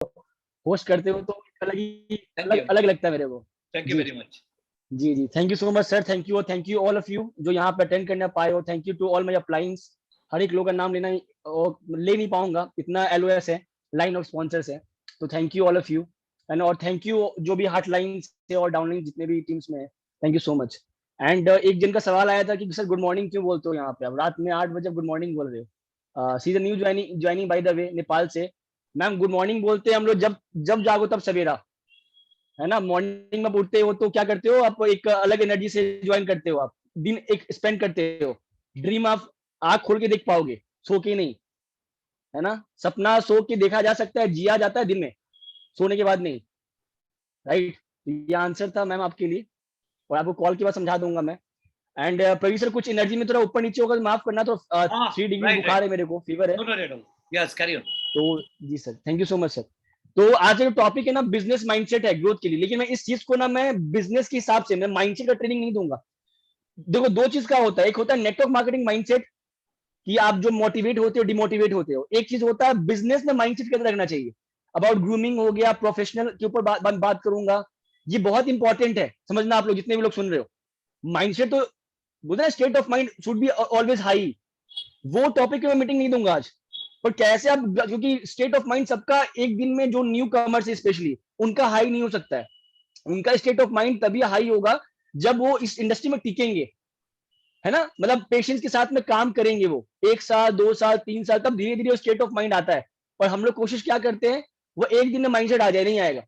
Host करते हो तो अलग ही थैंक अलग यू, अलग लगता है मेरे को। थैंक यू जी वेरी मच। जी जी, thank you so much sir, thank you all of you जो यहाँ पे अटेंड करने पाए हो। Thank you to all my appliances. हर एक लोग का नाम लेना और ले नहीं पाऊंगा, इतना एलओएस है, लाइन ऑफ स्पॉन्सर्स है। तो thank you all of you and और थैंक यू जो भी हार्ट लाइन से और डाउनलाइन जितने भी टीम्स में है, thank you so much. And एक जन का सवाल आया था कि सर गुड मॉर्निंग क्यों बोलते हो यहाँ पे, अब रात में 8 बजे गुड मॉर्निंग बोल रहे हो। See the new joining by the way Nepal से। मैम गुड मॉर्निंग बोलते हैं हम लोग जब जब जागो तब सवेरा, है ना। मॉर्निंग में उठते हो तो क्या करते हो आप, एक अलग एनर्जी से ज्वाइन करते हो, आप दिन एक स्पेंड करते हो। ड्रीम आप आंख खोल के देख पाओगे, सो के नहीं, है ना। सपना सो के देखा जा सकता है, जिया जाता है दिन में, सोने के बाद नहीं। राइट, ये आंसर था मैम आपके लिए, और आपको कॉल के बाद समझा दूंगा मैं। एंड प्रवीण सर कुछ एनर्जी में थोड़ा ऊपर नीचे होगा तो माफ करना, तो 3 डिग्री राइट, बुखार राइट, है मेरे को, फीवर है। No no no, yes carry on. तो जी sir, thank you so much sir. तो आज का टॉपिक है ना, बिजनेस माइंडसेट है ग्रोथ के लिए, लेकिन मैं इस चीज को ना मैं बिजनेस के हिसाब से मैं माइंडसेट का ट्रेनिंग नहीं दूंगा। देखो दो चीज का होता है, एक होता है नेटवर्क मार्केटिंग माइंडसेट कि आप जो मोटिवेट होते हो डिमोटिवेट होते हो, एक चीज होता है बिजनेस में माइंडसेट कैसे रखना चाहिए। अबाउट ग्रूमिंग हो गया, प्रोफेशनल के ऊपर बात करूंगा। ये बहुत इंपॉर्टेंट है समझना, आप लोग जितने भी लोग सुन रहे हो। माइंडसेट तो बोलते हैं state of mind should be always high, वो टॉपिक में मीटिंग नहीं दूंगा आज। पर कैसे आप, क्योंकि स्टेट ऑफ माइंड सबका एक दिन में, जो न्यू कमर्स स्पेशली उनका हाई नहीं हो सकता है। उनका स्टेट ऑफ माइंड तभी हाई होगा जब वो इस इंडस्ट्री में टिकेंगे, है ना। मतलब पेशेंस के साथ में काम करेंगे वो 1 साल 2 साल 3 साल, तब धीरे धीरे स्टेट ऑफ माइंड आता है। और हम लोग कोशिश क्या करते हैं, वो एक दिन में माइंडसेट आ जाए, नहीं आएगा।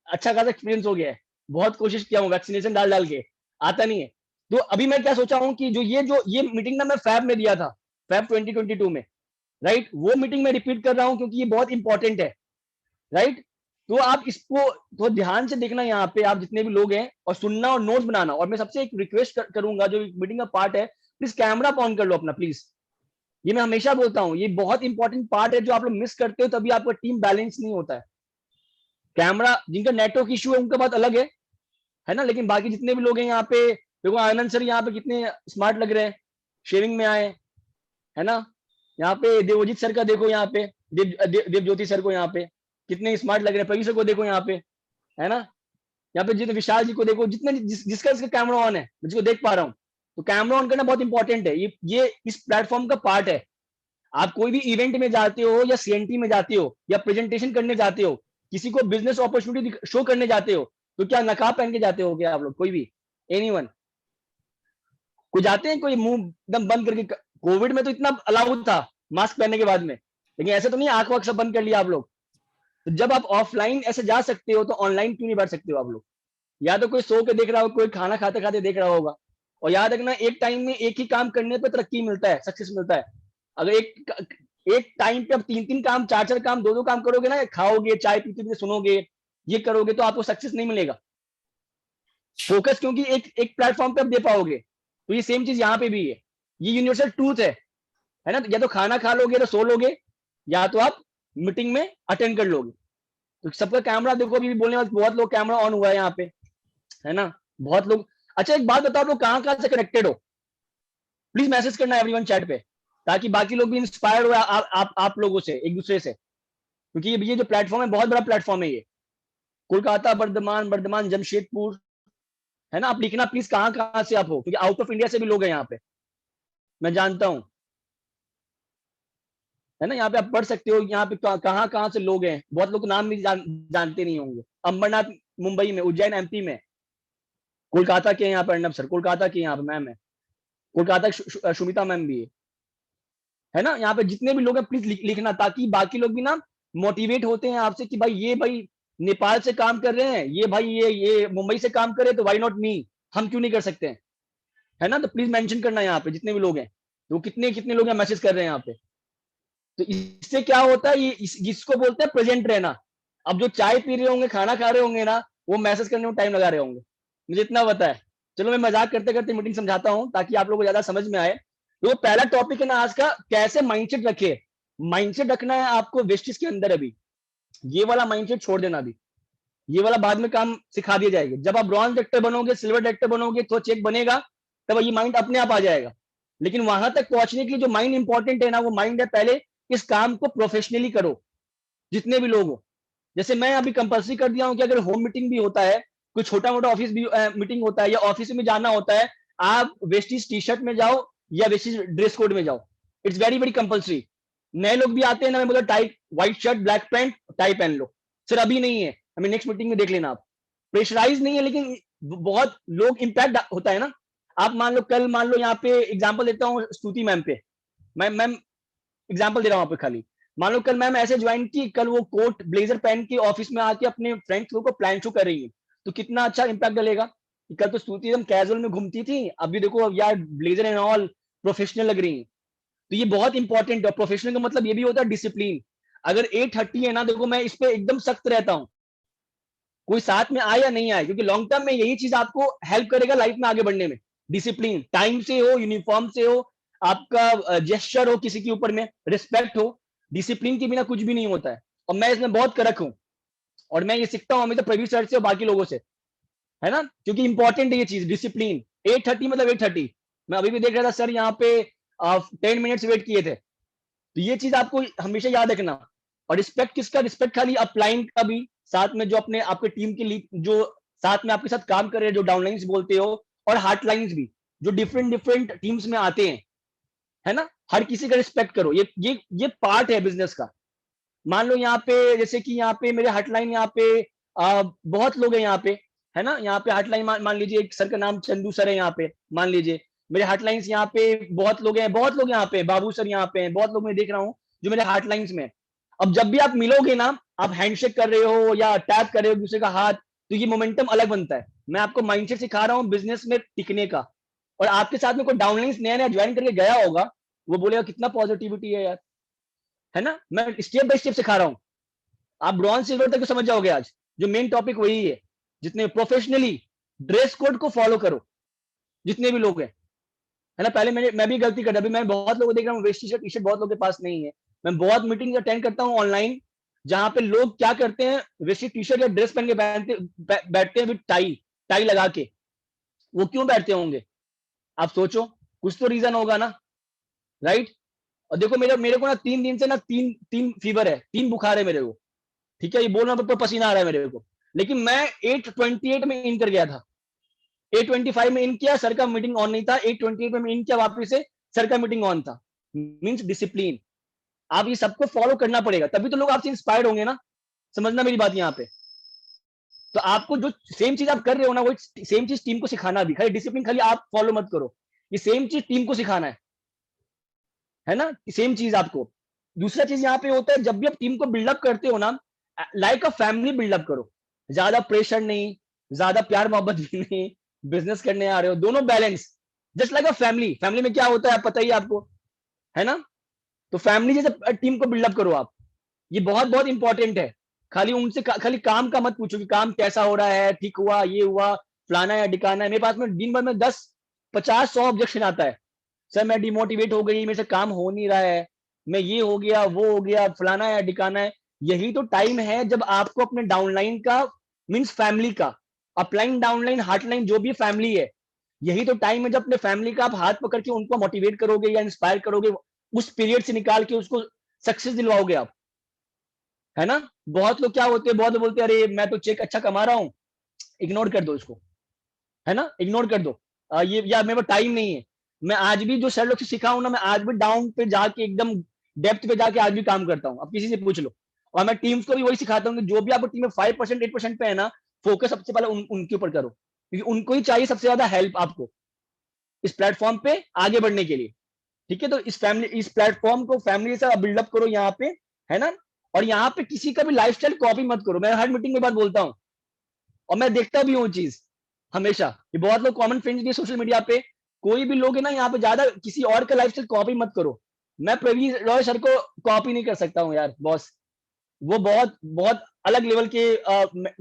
अच्छा खासा एक्सपीरियंस हो गया है, बहुत कोशिश किया हूँ वैक्सीनेशन डाल डाल के, आता नहीं है। तो अभी मैं क्या सोचा हूँ कि जो ये मीटिंग ना मैं फैब में दिया था, फैब 2022 में। राइट, वो मीटिंग में रिपीट कर रहा हूँ क्योंकि ये बहुत इंपॉर्टेंट है। राइट, तो आप इसको तो ध्यान से देखना यहाँ पे, आप जितने भी लोग हैं, और सुनना और नोट्स बनाना। और मैं सबसे एक रिक्वेस्ट करूंगा, जो मीटिंग का पार्ट है, प्लीज कैमरा ऑन कर लो अपना प्लीज। ये मैं हमेशा बोलता हूँ, ये बहुत इंपॉर्टेंट पार्ट है, जो आप लोग मिस करते हो तभी आपका टीम बैलेंस नहीं होता है। कैमरा, जिनका नेटवर्क इशू है उनका बात अलग है ना, लेकिन बाकी जितने भी लोग हैं यहाँ पे, देखो आनंद सर यहाँ पे कितने स्मार्ट लग रहे हैं, शेविंग में आए, है ना। यहाँ पे देवजीत सर का देखो, यहाँ पे देव ज्योति सर को यहाँ पे कितने स्मार्ट लग रहे हैं, प्रवीण सर को देखो यहाँ पे, है ना। यहाँ पे जितने विशाल जी को देखो, जितने जिसका कैमरा ऑन है, जिसको देख पा रहा हूँ। तो कैमरा ऑन करना बहुत इंपॉर्टेंट है, ये इस प्लेटफॉर्म का पार्ट है। आप कोई भी इवेंट में जाते हो, या सीएनटी में जाते हो, या प्रेजेंटेशन करने जाते हो, किसी को बिजनेस अपॉर्चुनिटी शो करने जाते हो, तो क्या नकाब पहन के जाते हो क्या आप लोग, कोई भी, एनीवन, कोई जाते हैं कोई मुंह एकदम बंद करके। कोविड में तो इतना अलाउड था मास्क पहनने के बाद में, लेकिन ऐसा तो नहीं आंख वाख सब बंद कर लिया आप लोग। तो जब आप ऑफलाइन ऐसे जा सकते हो, तो ऑनलाइन क्यों नहीं बैठ सकते हो आप लोग। या तो कोई सो के देख रहा हो, कोई खाना खाते खाते देख रहा होगा। और याद रखना, एक टाइम में एक ही काम करने पे तरक्की मिलता है, सक्सेस मिलता है। अगर एक टाइम पे आप 3 3 काम 4 4 काम 2 2 काम करोगे ना, खाओगे चाय पीते पीते सुनोगे, ये करोगे, तो आपको सक्सेस नहीं मिलेगा। फोकस क्योंकि एक एक प्लेटफॉर्म पे आप दे पाओगे। तो ये सेम चीज यहाँ पे भी है, ये यूनिवर्सल ट्रूथ है ना। या तो खाना खा लोगे तो सो लोगे, या तो आप मीटिंग में अटेंड कर लोगे। तो सबका कैमरा देखो, अभी भी बोलने वाले बहुत लोग कैमरा ऑन हुआ है यहाँ पे, है ना, बहुत लोग। अच्छा एक बात बताओ, आप लोग कहाँ कहाँ से कनेक्टेड हो, प्लीज मैसेज करना एवरीवन चैट पे, ताकि बाकी लोग भी इंस्पायर हो आप लोगों से, एक दूसरे से। क्योंकि ये जो प्लेटफॉर्म है बहुत बड़ा प्लेटफॉर्म है ये। कोलकाता, बर्धमान, जमशेदपुर, है ना। आप लिखना प्लीज कहाँ कहाँ से आप हो, क्योंकि आउट ऑफ इंडिया से भी लोग हैं यहाँ पे, मैं जानता हूँ, है ना। यहाँ पे आप पढ़ सकते हो, यहाँ पे कहाँ कहाँ से लोग हैं, बहुत लोग नाम भी जानते नहीं होंगे। अंबरनाथ मुंबई में, उज्जैन एमपी में, कोलकाता के यहाँ पे अर्नब सर, कोलकाता के यहाँ पे मैम है, कोलकाता सुमिता मैम भी है ना। यहाँ पे जितने भी लोग हैं प्लीज लिखना, ताकि बाकी लोग भी ना मोटिवेट होते हैं आपसे कि भाई नेपाल से काम कर रहे हैं, ये भाई ये मुंबई से काम कर रहे हैं, तो वाई नॉट मी, हम क्यों नहीं कर सकते हैं, है ना। तो प्लीज मेंशन करना यहाँ पे जितने भी लोग हैं, तो कितने कितने लोग हैं मैसेज कर रहे हैं यहाँ पे। तो इससे क्या होता है, ये जिसको बोलते हैं प्रेजेंट रहना। अब जो चाय पी रहे होंगे, खाना खा रहे होंगे ना, वो मैसेज करने में टाइम लगा रहे होंगे, मुझे इतना पता है। चलो मैं मजाक करते करते मीटिंग समझाता हूँ, ताकि आप लोगों को ज्यादा समझ में आए। तो पहला टॉपिक है ना आज का, कैसे माइंडसेट रखे। माइंडसेट रखना है आपको वेस्टिज के अंदर। अभी ये वाला माइंडसेट छोड़ देना, अभी ये वाला बाद में काम सिखा दिया जाएगा। जब आप ब्रॉन्ज डायरेक्टर बनोगे, सिल्वर डायरेक्टर बनोगे, तो चेक बनेगा, तब ये माइंड अपने आप आ जाएगा। लेकिन वहां तक पहुंचने के लिए जो माइंड इंपॉर्टेंट है ना, वो माइंड है पहले इस काम को प्रोफेशनली करो, जितने भी लोग हो, जैसे मैं अभी कंपल्सरी कर दिया हूं कि अगर होम मीटिंग भी होता है, कोई छोटा मोटा ऑफिस भी मीटिंग होता है या ऑफिस में जाना होता है, आप वेस्टीज टी शर्ट में जाओ या वेस्टीज ड्रेस कोड में जाओ। It's very very compulsory. नए लोग भी आते हैं ना, मैं बोला tie, white shirt black pant tie पहन लो। सर अभी नहीं है, हमें नेक्स्ट मीटिंग में देख लेना। आप प्रेशराइज नहीं है, लेकिन बहुत लोग इम्पैक्ट होता है ना। आप मान लो कल, मान लो यहाँ पे एग्जाम्पल देता हूँ स्तुति मैम पे, मैम एग्जाम्पल दे रहा हूँ आपको खाली। मान लो कल मैम ऐसे ज्वाइन की, कल वो कोट ब्लेजर पहन के ऑफिस में आके अपने फ्रेंड्स लोगों को प्लान शो कर रही है, तो कितना अच्छा इंपैक्ट डलेगा। कल तो स्तुति एकदम कैजुअल में घूमती थी, अभी देखो यार ब्लेजर एंड ऑल प्रोफेशनल लग रही है। तो ये बहुत इंपॉर्टेंट है। प्रोफेशनल का मतलब ये भी होता है डिसिप्लिन। अगर 8:30 है ना, देखो मैं इस पे एकदम सख्त रहता हूँ, कोई साथ में आए या नहीं आए, क्योंकि लॉन्ग टर्म में यही चीज आपको हेल्प करेगा लाइफ में आगे बढ़ने में। डिसिप्लिन, टाइम से हो, यूनिफॉर्म से हो, आपका जेस्चर हो, किसी के ऊपर में रिस्पेक्ट हो। डिसिप्लिन के बिना कुछ भी नहीं होता है, और मैं इसमें बहुत कड़क हूँ। और मैं ये सीखता हूँ हमेशा प्रवीण सर से और बाकी लोगों से, है ना, क्योंकि इंपॉर्टेंट है ये चीज डिसिप्लिन। 8:30 मतलब 8:30। मैं अभी भी देख रहा था सर यहाँ पे 10 मिनट्स वेट किए थे। तो ये चीज आपको हमेशा याद रखना। और रिस्पेक्ट किसका? रिस्पेक्ट खाली अपलाइन का भी, साथ में जो अपने आपके टीम के लिए जो साथ में आपके साथ काम कर रहे हैं, जो डाउनलाइंस बोलते हो, और हार्टलाइंस भी, जो डिफरेंट डिफरेंट टीम्स में आते हैं, है ना, हर किसी का रिस्पेक्ट करो। ये पार्ट है बिजनेस का। मान लो यहाँ पे, जैसे कि यहाँ पे मेरे हॉटलाइन, यहाँ पे बहुत लोग हैं यहाँ पे, है ना, यहाँ पे हॉटलाइन मान लीजिए एक सर का नाम चंदू सर है यहाँ पे, मान लीजिए मेरे हॉटलाइंस यहाँ पे बहुत लोग हैं, बहुत लोग यहाँ पे, बाबू सर यहाँ पे हैं, बहुत लोग मैं देख रहा हूँ जो मेरे हॉटलाइंस में। अब जब भी आप मिलोगे ना, आप हैंडशेक कर रहे हो या टैप कर रहे हो दूसरे का हाथ, तो ये मोमेंटम अलग बनता है। मैं आपको माइंडसेट सिखा रहा हूँ बिजनेस में टिकने का। और आपके साथ में कोई डाउनलाइंस नया नया ज्वाइन करके गया होगा, वो बोलेगा कितना पॉजिटिविटी है यार, है ना। मैं स्टेप बाय स्टेप सिखा रहा हूँ, आप ब्रॉन्ज सिल्वर तक तो समझ जाओगे आज। जो मेन टॉपिक वही है। जितने प्रोफेशनली ड्रेस कोड को फॉलो करो, जितने भी लोग हैं, है ना। पहले मैं भी गलती कर, अभी मैं बहुत लोगों को देख रहा हूँ वेस्ट टी शर्ट के पास नहीं है। मैं बहुत मीटिंग अटेंड करता हूँ ऑनलाइन, जहां पे लोग क्या करते हैं, वेस्टी टी शर्ट या ड्रेस पहन के बैठते हैं विद टाई, टाई लगा के। वो क्यों बैठते होंगे? आप सोचो, कुछ तो रीजन होगा ना, राइट। और देखो मेरे मेरे को ना 3 दिन से ना तीन तीन फीवर है, 3 बुखार है मेरे को। ठीक है, ये बोलना तो पसीना आ रहा है मेरे को। लेकिन मैं 8:28 में इन कर गया था, 8:25 में इन किया, सर का मीटिंग ऑन नहीं था, 8:28 में इन किया वापस से, सर का मीटिंग ऑन था। Means discipline. आप ये सबको फॉलो करना पड़ेगा, तभी तो लोग आपसे इंस्पायर्ड होंगे ना। समझना मेरी बात यहाँ पे। तो आपको जो सेम चीज आप कर रहे हो ना, वो सेम चीज टीम को सिखाना भी, खाली डिसिप्लिन खाली आप फॉलो मत करो, ये सेम चीज टीम को सिखाना है ना, सेम चीज आपको। दूसरा चीज यहाँ पे होता है, जब भी आप टीम को बिल्डअप करते हो ना, लाइक अ फैमिली बिल्डअप करो। ज्यादा प्रेशर नहीं, ज्यादा प्यार मोहब्बत भी नहीं। बिजनेस करने आ रहे हो, दोनों balance. Just like a family. Family में क्या होता है आप पता ही है आपको, है ना। तो फैमिली जैसे टीम को बिल्डअप करो आप। ये बहुत बहुत इंपॉर्टेंट है। खाली उनसे खाली काम का मत पूछो कि काम कैसा हो रहा है, ठीक हुआ, ये हुआ, फलाना है डिकाना है। मेरे पास में दिन भर में 10, 50, 100 ऑब्जेक्शन आता है। सर मैं डिमोटिवेट हो गई, मेरे से काम हो नहीं रहा है, मैं ये हो गया, वो हो गया, फलाना है डिकाना है। यही तो टाइम है जब आपको अपने डाउनलाइन का, मीन्स फैमिली का, अपलाइन डाउनलाइन हार्टलाइन जो भी फैमिली है, यही तो टाइम है जब अपने फैमिली का आप हाथ पकड़ के उनको मोटिवेट करोगे या इंस्पायर करोगे, उस पीरियड से निकाल के उसको सक्सेस दिलवाओगे आप, है ना। बहुत लोग क्या होते हैं, बहुत लोग बोलते हैं अरे मैं तो चेक अच्छा कमा रहा हूँ, इग्नोर कर दो इसको, है ना, इग्नोर कर दो। ये या मेरे पास टाइम नहीं है। मैं आज भी जो सर लोग से सीखा हूं ना, मैं आज भी डाउन पे जाके एकदम डेप्थ पे जाके आज भी काम करता हूँ, अब किसी से पूछ लो। और मैं टीम्स को भी वही सिखाता हूँ कि जो भी आपको टीम में 5% 8% पे है ना, फोकस सबसे पहले उनके ऊपर करो, क्योंकि उनको ही चाहिए सबसे ज्यादा हेल्प आपको इस प्लेटफॉर्म पे आगे बढ़ने के लिए। ठीक है, तो इस प्लेटफॉर्म को फैमिली से बिल्डअप करो यहाँ पे, है ना। और यहाँ पे किसी का भी लाइफस्टाइल कॉपी मत करो, मैं हर मीटिंग में बात बोलता हूँ, और मैं देखता भी हूँ चीज हमेशा। ये बहुत लोग कॉमन फ्रेंड्स भी सोशल मीडिया पे, कोई भी लोग है ना यहाँ पे, ज्यादा किसी और का लाइफस्टाइल कॉपी मत करो। मैं प्रवीण रॉय सर को कॉपी नहीं कर सकता हूँ यार बॉस, वो बहुत बहुत अलग लेवल के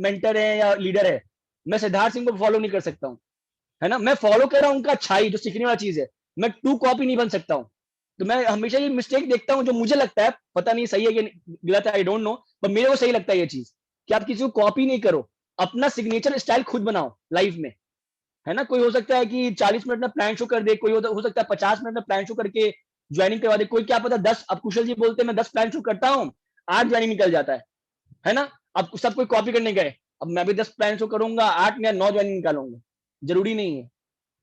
मेंटर है या लीडर है। मैं सिद्धार्थ सिंह को फॉलो नहीं कर सकता हूँ, है ना। मैं फॉलो कर रहा हूँ उनका अच्छाई, जो सीखने वाला चीज है। मैं टू कॉपी नहीं बन सकता हूँ। तो मैं हमेशा ये मिस्टेक देखता हूँ, जो मुझे लगता है, पता नहीं सही है कि गलत है, आई डोंट नो, पर मेरे को सही लगता है ये चीज, कि आप किसी को कॉपी नहीं करो, अपना सिग्नेचर स्टाइल खुद बनाओ लाइफ में, है ना। कोई हो सकता है कि 40 मिनट में प्लान शो कर दे, कोई हो सकता है 50 मिनट में प्लान शो करके ज्वाइनिंग करवा दे, कोई क्या पता 10, अब कुशल जी बोलते हैं मैं 10 प्लान शो करता हूँ, 8 ज्वाइनिंग निकल जाता है ना। अब सब कोई कॉपी करने गए, अब मैं भी 10 प्लान शो करूंगा, 8 या 9 ज्वाइनिंग निकालूंगा, जरूरी नहीं है।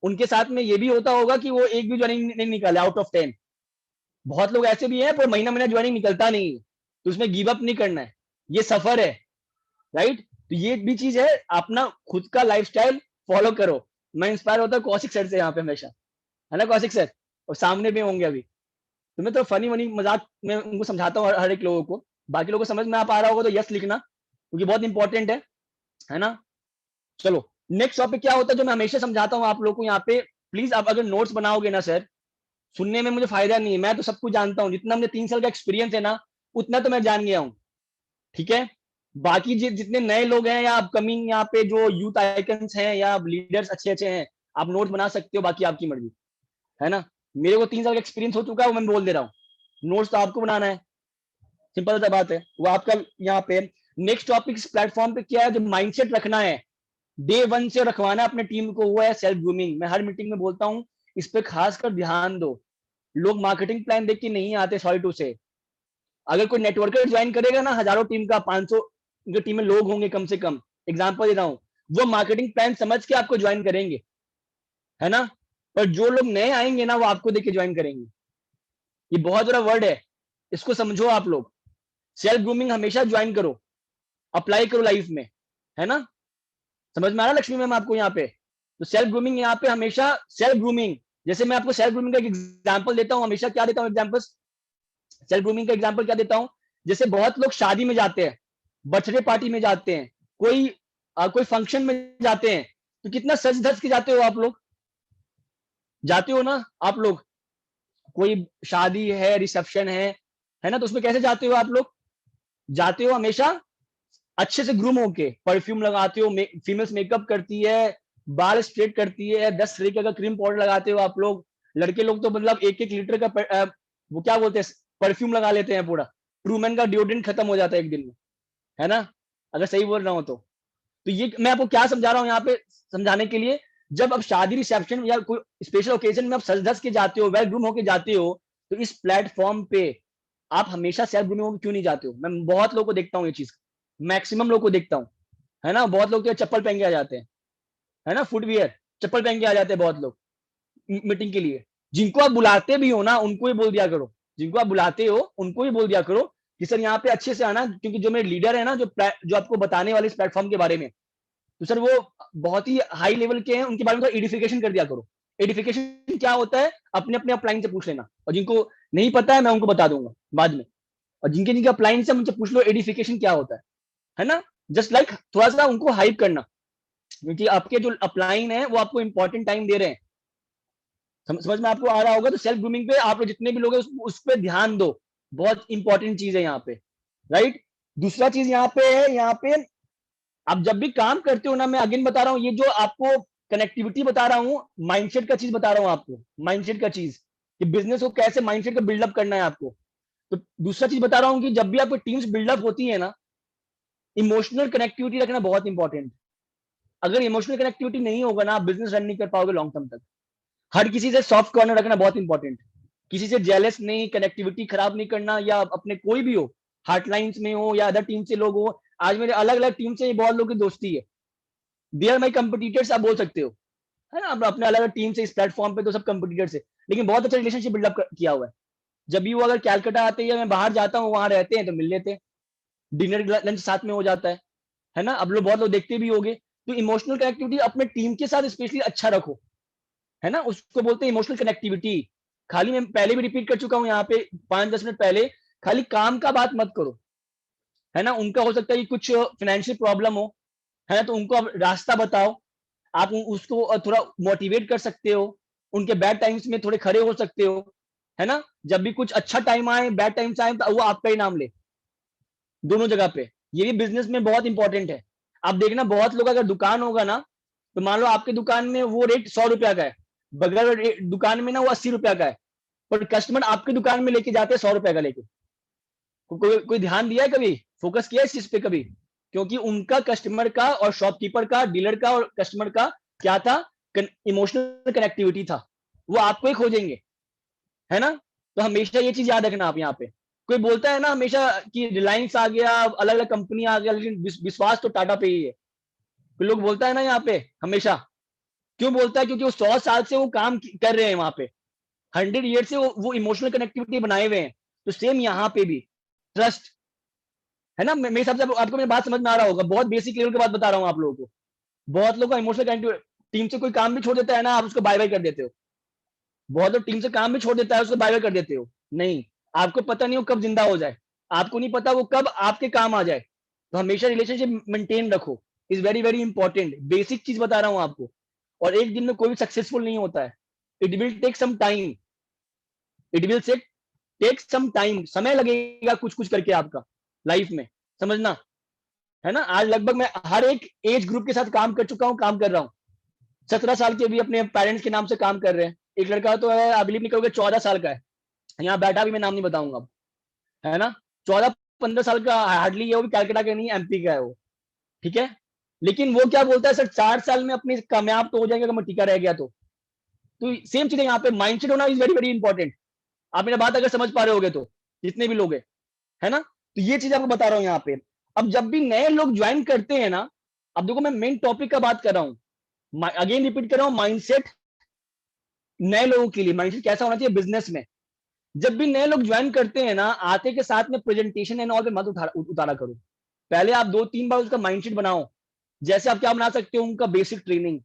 उनके साथ में ये भी होता होगा कि वो एक भी ज्वाइनिंग नहीं निकाले आउट ऑफ 10। बहुत लोग ऐसे भी हैं पर महीना महीना ज्वाइनिंग निकलता नहीं है, तो उसमें गिव अप नहीं करना है, ये सफर है, राइट। तो ये भी चीज है, अपना खुद का लाइफस्टाइल फॉलो करो। मैं इंस्पायर होता हूँ कौशिक सर से यहाँ पे हमेशा, है ना कौशिक सर, और सामने भी होंगे अभी। तो मैं तो फनी वनी मजाक में उनको समझाता हूँ हर एक लोगों को। बाकी लोगों को समझ में आ पा रहा होगा तो यस लिखना, क्योंकि बहुत इंपॉर्टेंट है ना। चलो नेक्स्ट टॉपिक क्या होता है जो मैं हमेशा समझाता हूँ आप लोगों को यहाँ पे, प्लीज आप अगर नोट्स बनाओगे ना सर, सुनने में मुझे फायदा नहीं है, मैं तो सब कुछ जानता हूँ, जितना मुझे 3 साल का एक्सपीरियंस है ना उतना तो मैं जान गया हूँ, ठीक है। बाकी जितने नए लोग हैं या अपकमिंग यहाँ पे जो यूथ आइकन्स हैं या लीडर्स अच्छे अच्छे हैं, आप नोट्स बना सकते हो, बाकी आपकी मर्जी, है ना। मेरे को 3 साल का एक्सपीरियंस हो चुका है, वो मैं बोल दे रहा हूँ, नोट्स तो आपको बनाना है, सिंपल सा बात है, वो आपका यहाँ पे। नेक्स्ट टॉपिक इस प्लेटफॉर्म पे क्या है, जो माइंडसेट रखना है डे 1 से रखवाना है अपने टीम को, वो है सेल्फ ग्रूमिंग। मैं हर मीटिंग में बोलता हूँ इस पे खासकर ध्यान दो। लोग मार्केटिंग प्लान देख के नहीं आते, सॉरी टू से। अगर कोई नेटवर्कर ज्वाइन करेगा ना, हजारों टीम का 500 उनकी टीम में लोग होंगे कम से कम, एग्जांपल दे रहा हूं, वो मार्केटिंग प्लान समझ के आपको ज्वाइन करेंगे, है ना। पर जो लोग नए आएंगे ना, वो आपको देख के ज्वाइन करेंगे। ये बहुत बड़ा वर्ड है, इसको समझो आप लोग। सेल्फ ग्रूमिंग हमेशा ज्वाइन करो, अप्लाई करो लाइफ में, है ना। समझ में आ रहा लक्ष्मी मैम आपको यहाँ पे। तो सेल्फ ग्रूमिंग यहाँ पे हमेशा, सेल्फ ग्रूमिंग, जैसे मैं आपको सेल्फ ग्रूमिंग का एक एग्जांपल देता हूँ, हमेशा क्या देता हूँ एग्जांपल, सेल्फ ग्रूमिंग का एग्जांपल क्या देता हूँ, जैसे बहुत लोग शादी में जाते हैं, बर्थडे पार्टी में जाते हैं, कोई फंक्शन में जाते हैं, तो कितना सज धज के जाते हो आप लोग, जाते हो ना आप लोग। कोई शादी है, रिसेप्शन है ना, तो उसमें कैसे जाते हो आप लोग, जाते हो हमेशा अच्छे से ग्रूम होके, परफ्यूम लगाते हो, फीमेल्स मेकअप करती है, बाल स्ट्रेट करती है, 10 तरीके का क्रीम पाउडर लगाते हो आप लोग। लड़के लोग तो मतलब 1-1 लीटर का वो क्या बोलते हैं, परफ्यूम लगा लेते हैं पूरा, ट्रूमैन का डिओड्रेंट खत्म हो जाता है एक दिन में, है ना, अगर सही बोल रहा हूं तो ये मैं आपको क्या समझा रहा हूँ यहाँ पे, समझाने के लिए, जब आप शादी रिसेप्शन या कोई स्पेशल ओकेजन में आप सज धज के जाते हो, वेल ग्रूम होके जाते हो, तो इस प्लेटफॉर्म पे आप हमेशा सेल्फ ग्रूमिंग होकर क्यों नहीं जाते हो। मैं बहुत लोगों को देखता हूँ ये चीज, मैक्सिमम लोग को देखता हूँ, है ना। बहुत लोग तो चप्पल पहन के आ जाते हैं, है ना, फुटवियर, चप्पल पहन के आ जाते हैं बहुत लोग मीटिंग के लिए। जिनको आप बुलाते भी हो ना, उनको ही बोल दिया करो, जिनको आप बुलाते हो उनको ही बोल दिया करो कि सर यहाँ पे अच्छे से आना, क्योंकि जो मेरे लीडर है ना, जो आपको बताने वाले इस प्लेटफॉर्म के बारे में, तो सर वो बहुत ही हाई लेवल के हैं, उनके बारे में तो एडिफिकेशन कर दिया करो। एडिफिकेशन क्या होता है, अपने अपने अपलाइन से पूछ लेना, और जिनको नहीं पता है मैं उनको बता दूंगा बाद में, और जिनके जिनके अपलाइन से मुझे पूछ लो एडिफिकेशन क्या होता है ना। जस्ट लाइक थोड़ा सा उनको हाइप करना, क्योंकि आपके जो अपलाइन है वो आपको इंपॉर्टेंट टाइम दे रहे हैं। समझ में आपको आ रहा होगा। तो सेल्फ ग्रूमिंग पे आप जितने भी लोग हैं उस पर ध्यान दो, बहुत इंपॉर्टेंट चीज है यहाँ पे, राइट। दूसरा चीज यहाँ पे है, यहाँ पे आप जब भी काम करते हो ना, मैं अगेन बता रहा हूँ, ये जो आपको कनेक्टिविटी बता रहा हूँ, माइंडसेट का चीज बता रहा हूँ आपको, माइंडसेट का चीज, कि बिजनेस को कैसे माइंडसेट का बिल्डअप करना है आपको। तो दूसरा चीज बता रहा हूँ कि जब भी आपको टीम्स बिल्डअप होती है ना, इमोशनल कनेक्टिविटी रखना बहुत इंपॉर्टेंट। अगर इमोशनल कनेक्टिविटी नहीं होगा ना, आप बिजनेस रन नहीं कर पाओगे लॉन्ग टर्म तक। हर किसी से सॉफ्ट कॉर्नर रखना बहुत इंपॉर्टेंट, किसी से जेलस नहीं, कनेक्टिविटी खराब नहीं करना, या अपने कोई भी हो, हार्टलाइंस में हो या अदर टीम से लोग हो। आज मेरे अलग अलग टीम से बहुत लोगों की दोस्ती है, दे आर माई कंपटीटर्स आप बोल सकते हो, है ना। अपने अलग अलग टीम से इस प्लेटफॉर्म पे तो सब कंपटीटर्स है, लेकिन बहुत अच्छा रिलेशनशिप बिल्डअप किया हुआ है। जब भी वो अगर कैलकाटा आते हैं या मैं बाहर जाता हूँ, वहां रहते हैं तो मिल लेते हैं, डिनर लंच साथ में हो जाता है ना। अब लोग बहुत लोग देखते भी होंगे। तो इमोशनल कनेक्टिविटी अपने टीम के साथ स्पेशली अच्छा रखो, है ना, उसको बोलते हैं इमोशनल कनेक्टिविटी। खाली मैं पहले भी रिपीट कर चुका हूं यहाँ पे 5-10 मिनट पहले, खाली काम का बात मत करो, है ना। उनका हो सकता है कि कुछ फाइनेंशियल प्रॉब्लम हो, है ना, तो उनको आप रास्ता बताओ, आप उसको थोड़ा मोटिवेट कर सकते हो, उनके बैड टाइम्स में थोड़े खड़े हो सकते हो, है ना। जब भी कुछ अच्छा टाइम आए, बैड टाइम्स आए, तो वो आपका ही नाम ले, दोनों जगह पे। ये भी बिजनेस में बहुत इंपॉर्टेंट है। आप देखना, बहुत लोग अगर दुकान होगा ना, तो मान लो आपके दुकान में वो रेट 100 रुपया का है, बगल दुकान में ना वो 80 रुपया का है, पर कस्टमर आपकी दुकान में लेके जाते हैं 100 रुपया का लेके। कोई ध्यान दिया है कभी, फोकस किया है इस चीज पे कभी, क्योंकि उनका कस्टमर का और शॉपकीपर का, डीलर का और कस्टमर का क्या था, इमोशनल कनेक्टिविटी था, वो आपको ही खोजेंगे, है ना। तो हमेशा ये चीज याद रखना आप यहाँ पे। कोई बोलता है ना हमेशा कि रिलायंस आ गया, अलग अलग कंपनी आ गया, लेकिन विश्वास तो टाटा पे ही है। कोई लोग बोलता है ना यहाँ पे हमेशा, क्यों बोलता है? क्योंकि वो 100 साल से वो काम कर रहे हैं वहां पे, 100 ईयर से वो इमोशनल कनेक्टिविटी बनाए हुए हैं। तो सेम यहाँ पे भी ट्रस्ट है ना। मेरे हिसाब से आपको मेरी बात समझ में आ रहा होगा, बहुत बेसिक लेवल की बात बता रहा हूँ आप लोगों को। बहुत लोग का इमोशनल कनेक्टिविटी, टीम से कोई काम भी छोड़ देता है ना, आप उसको बाय बाय कर देते हो। बहुत लोग टीम से काम भी छोड़ देता है, उसको बाय बाय कर देते हो। नहीं, आपको पता नहीं वो कब जिंदा हो जाए, आपको नहीं पता वो कब आपके काम आ जाए। तो हमेशा रिलेशनशिप मेंटेन रखो, is very very important. Basic चीज बता रहा हूँ आपको। और एक दिन में कोई भी सक्सेसफुल नहीं होता है, it will take some time, it will say take some time, समय लगेगा कुछ कुछ करके आपका लाइफ में, समझना है ना। आज लगभग मैं हर एक एज ग्रुप के साथ काम कर चुका हूँ, काम कर रहा हूँ। 17 साल के भी अपने पेरेंट्स के नाम से काम कर रहे हैं। एक लड़का तो है, आप बिलीव नहीं करोगे, 14 साल का है, यहाँ बैठा भी, मैं नाम नहीं बताऊंगा अब, है ना। 14-15 साल का हार्डली है, वो भी कैलकाटा का नहीं, एमपी का है वो, ठीक है। लेकिन वो क्या बोलता है, सर 4 साल में अपनी कामयाब तो हो जाएगा अगर मैं टीका रह गया तो सेम चीज है यहाँ पे, माइंडसेट होना इज वेरी वेरी इंपॉर्टेंट। आप मेरा बात अगर समझ पा रहे होगे तो, जितने भी लोग है ना, तो ये चीज आपको बता रहा हूँ यहाँ पे। अब जब भी नए लोग ज्वाइन करते हैं ना, अब देखो मैं मेन टॉपिक का बात कर रहा हूँ, अगेन रिपीट कर रहा हूँ, माइंडसेट नए लोगों के लिए माइंडसेट कैसा होना चाहिए बिजनेस में। जब भी नए लोग ज्वाइन करते हैं ना, आते के साथ में प्रेजेंटेशन एंड ऑल पे मत उतारा करो। पहले आप 2-3 बार उसका माइंडसेट बनाओ। जैसे आप क्या बना सकते हो, उनका बेसिक ट्रेनिंग,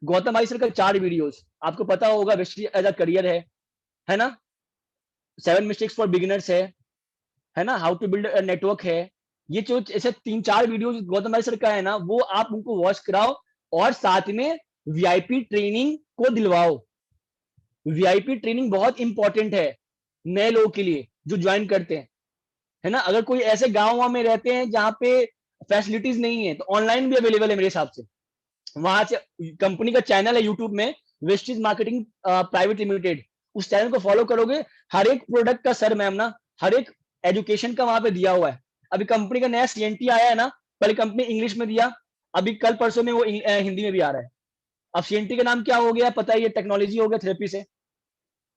गौतम भाई सर का 4 वीडियोस आपको पता होगा, वेस्टी एज अ करियर है ना, 7 मिस्टेक्स फॉर बिगिनर्स है ना, हाउ टू बिल्ड नेटवर्क है। ये जो ऐसे 3-4 वीडियो गौतम भाई सर का है ना, वो आप उनको वॉच कराओ, और साथ में वीआईपी ट्रेनिंग को दिलवाओ। वीआईपी ट्रेनिंग बहुत इंपॉर्टेंट है नए लोगों के लिए जो ज्वाइन करते हैं, है ना। अगर कोई ऐसे गांव में रहते हैं जहां पे फैसिलिटीज नहीं है, तो ऑनलाइन भी अवेलेबल है मेरे हिसाब से। वहां से कंपनी का चैनल है यूट्यूब में, वेस्टीज मार्केटिंग प्राइवेट लिमिटेड, उस चैनल को फॉलो करोगे, हर एक प्रोडक्ट का सर मैम ना, हर एक एजुकेशन का वहां पे दिया हुआ है। अभी कंपनी का नया सीएनटी आया है ना, पहले कंपनी इंग्लिश में दिया, अभी कल परसों में वो हिंदी में भी आ रहा है। अब सीएनटी का नाम क्या हो गया पता है, ये टेक्नोलॉजी हो गया थेरेपी से,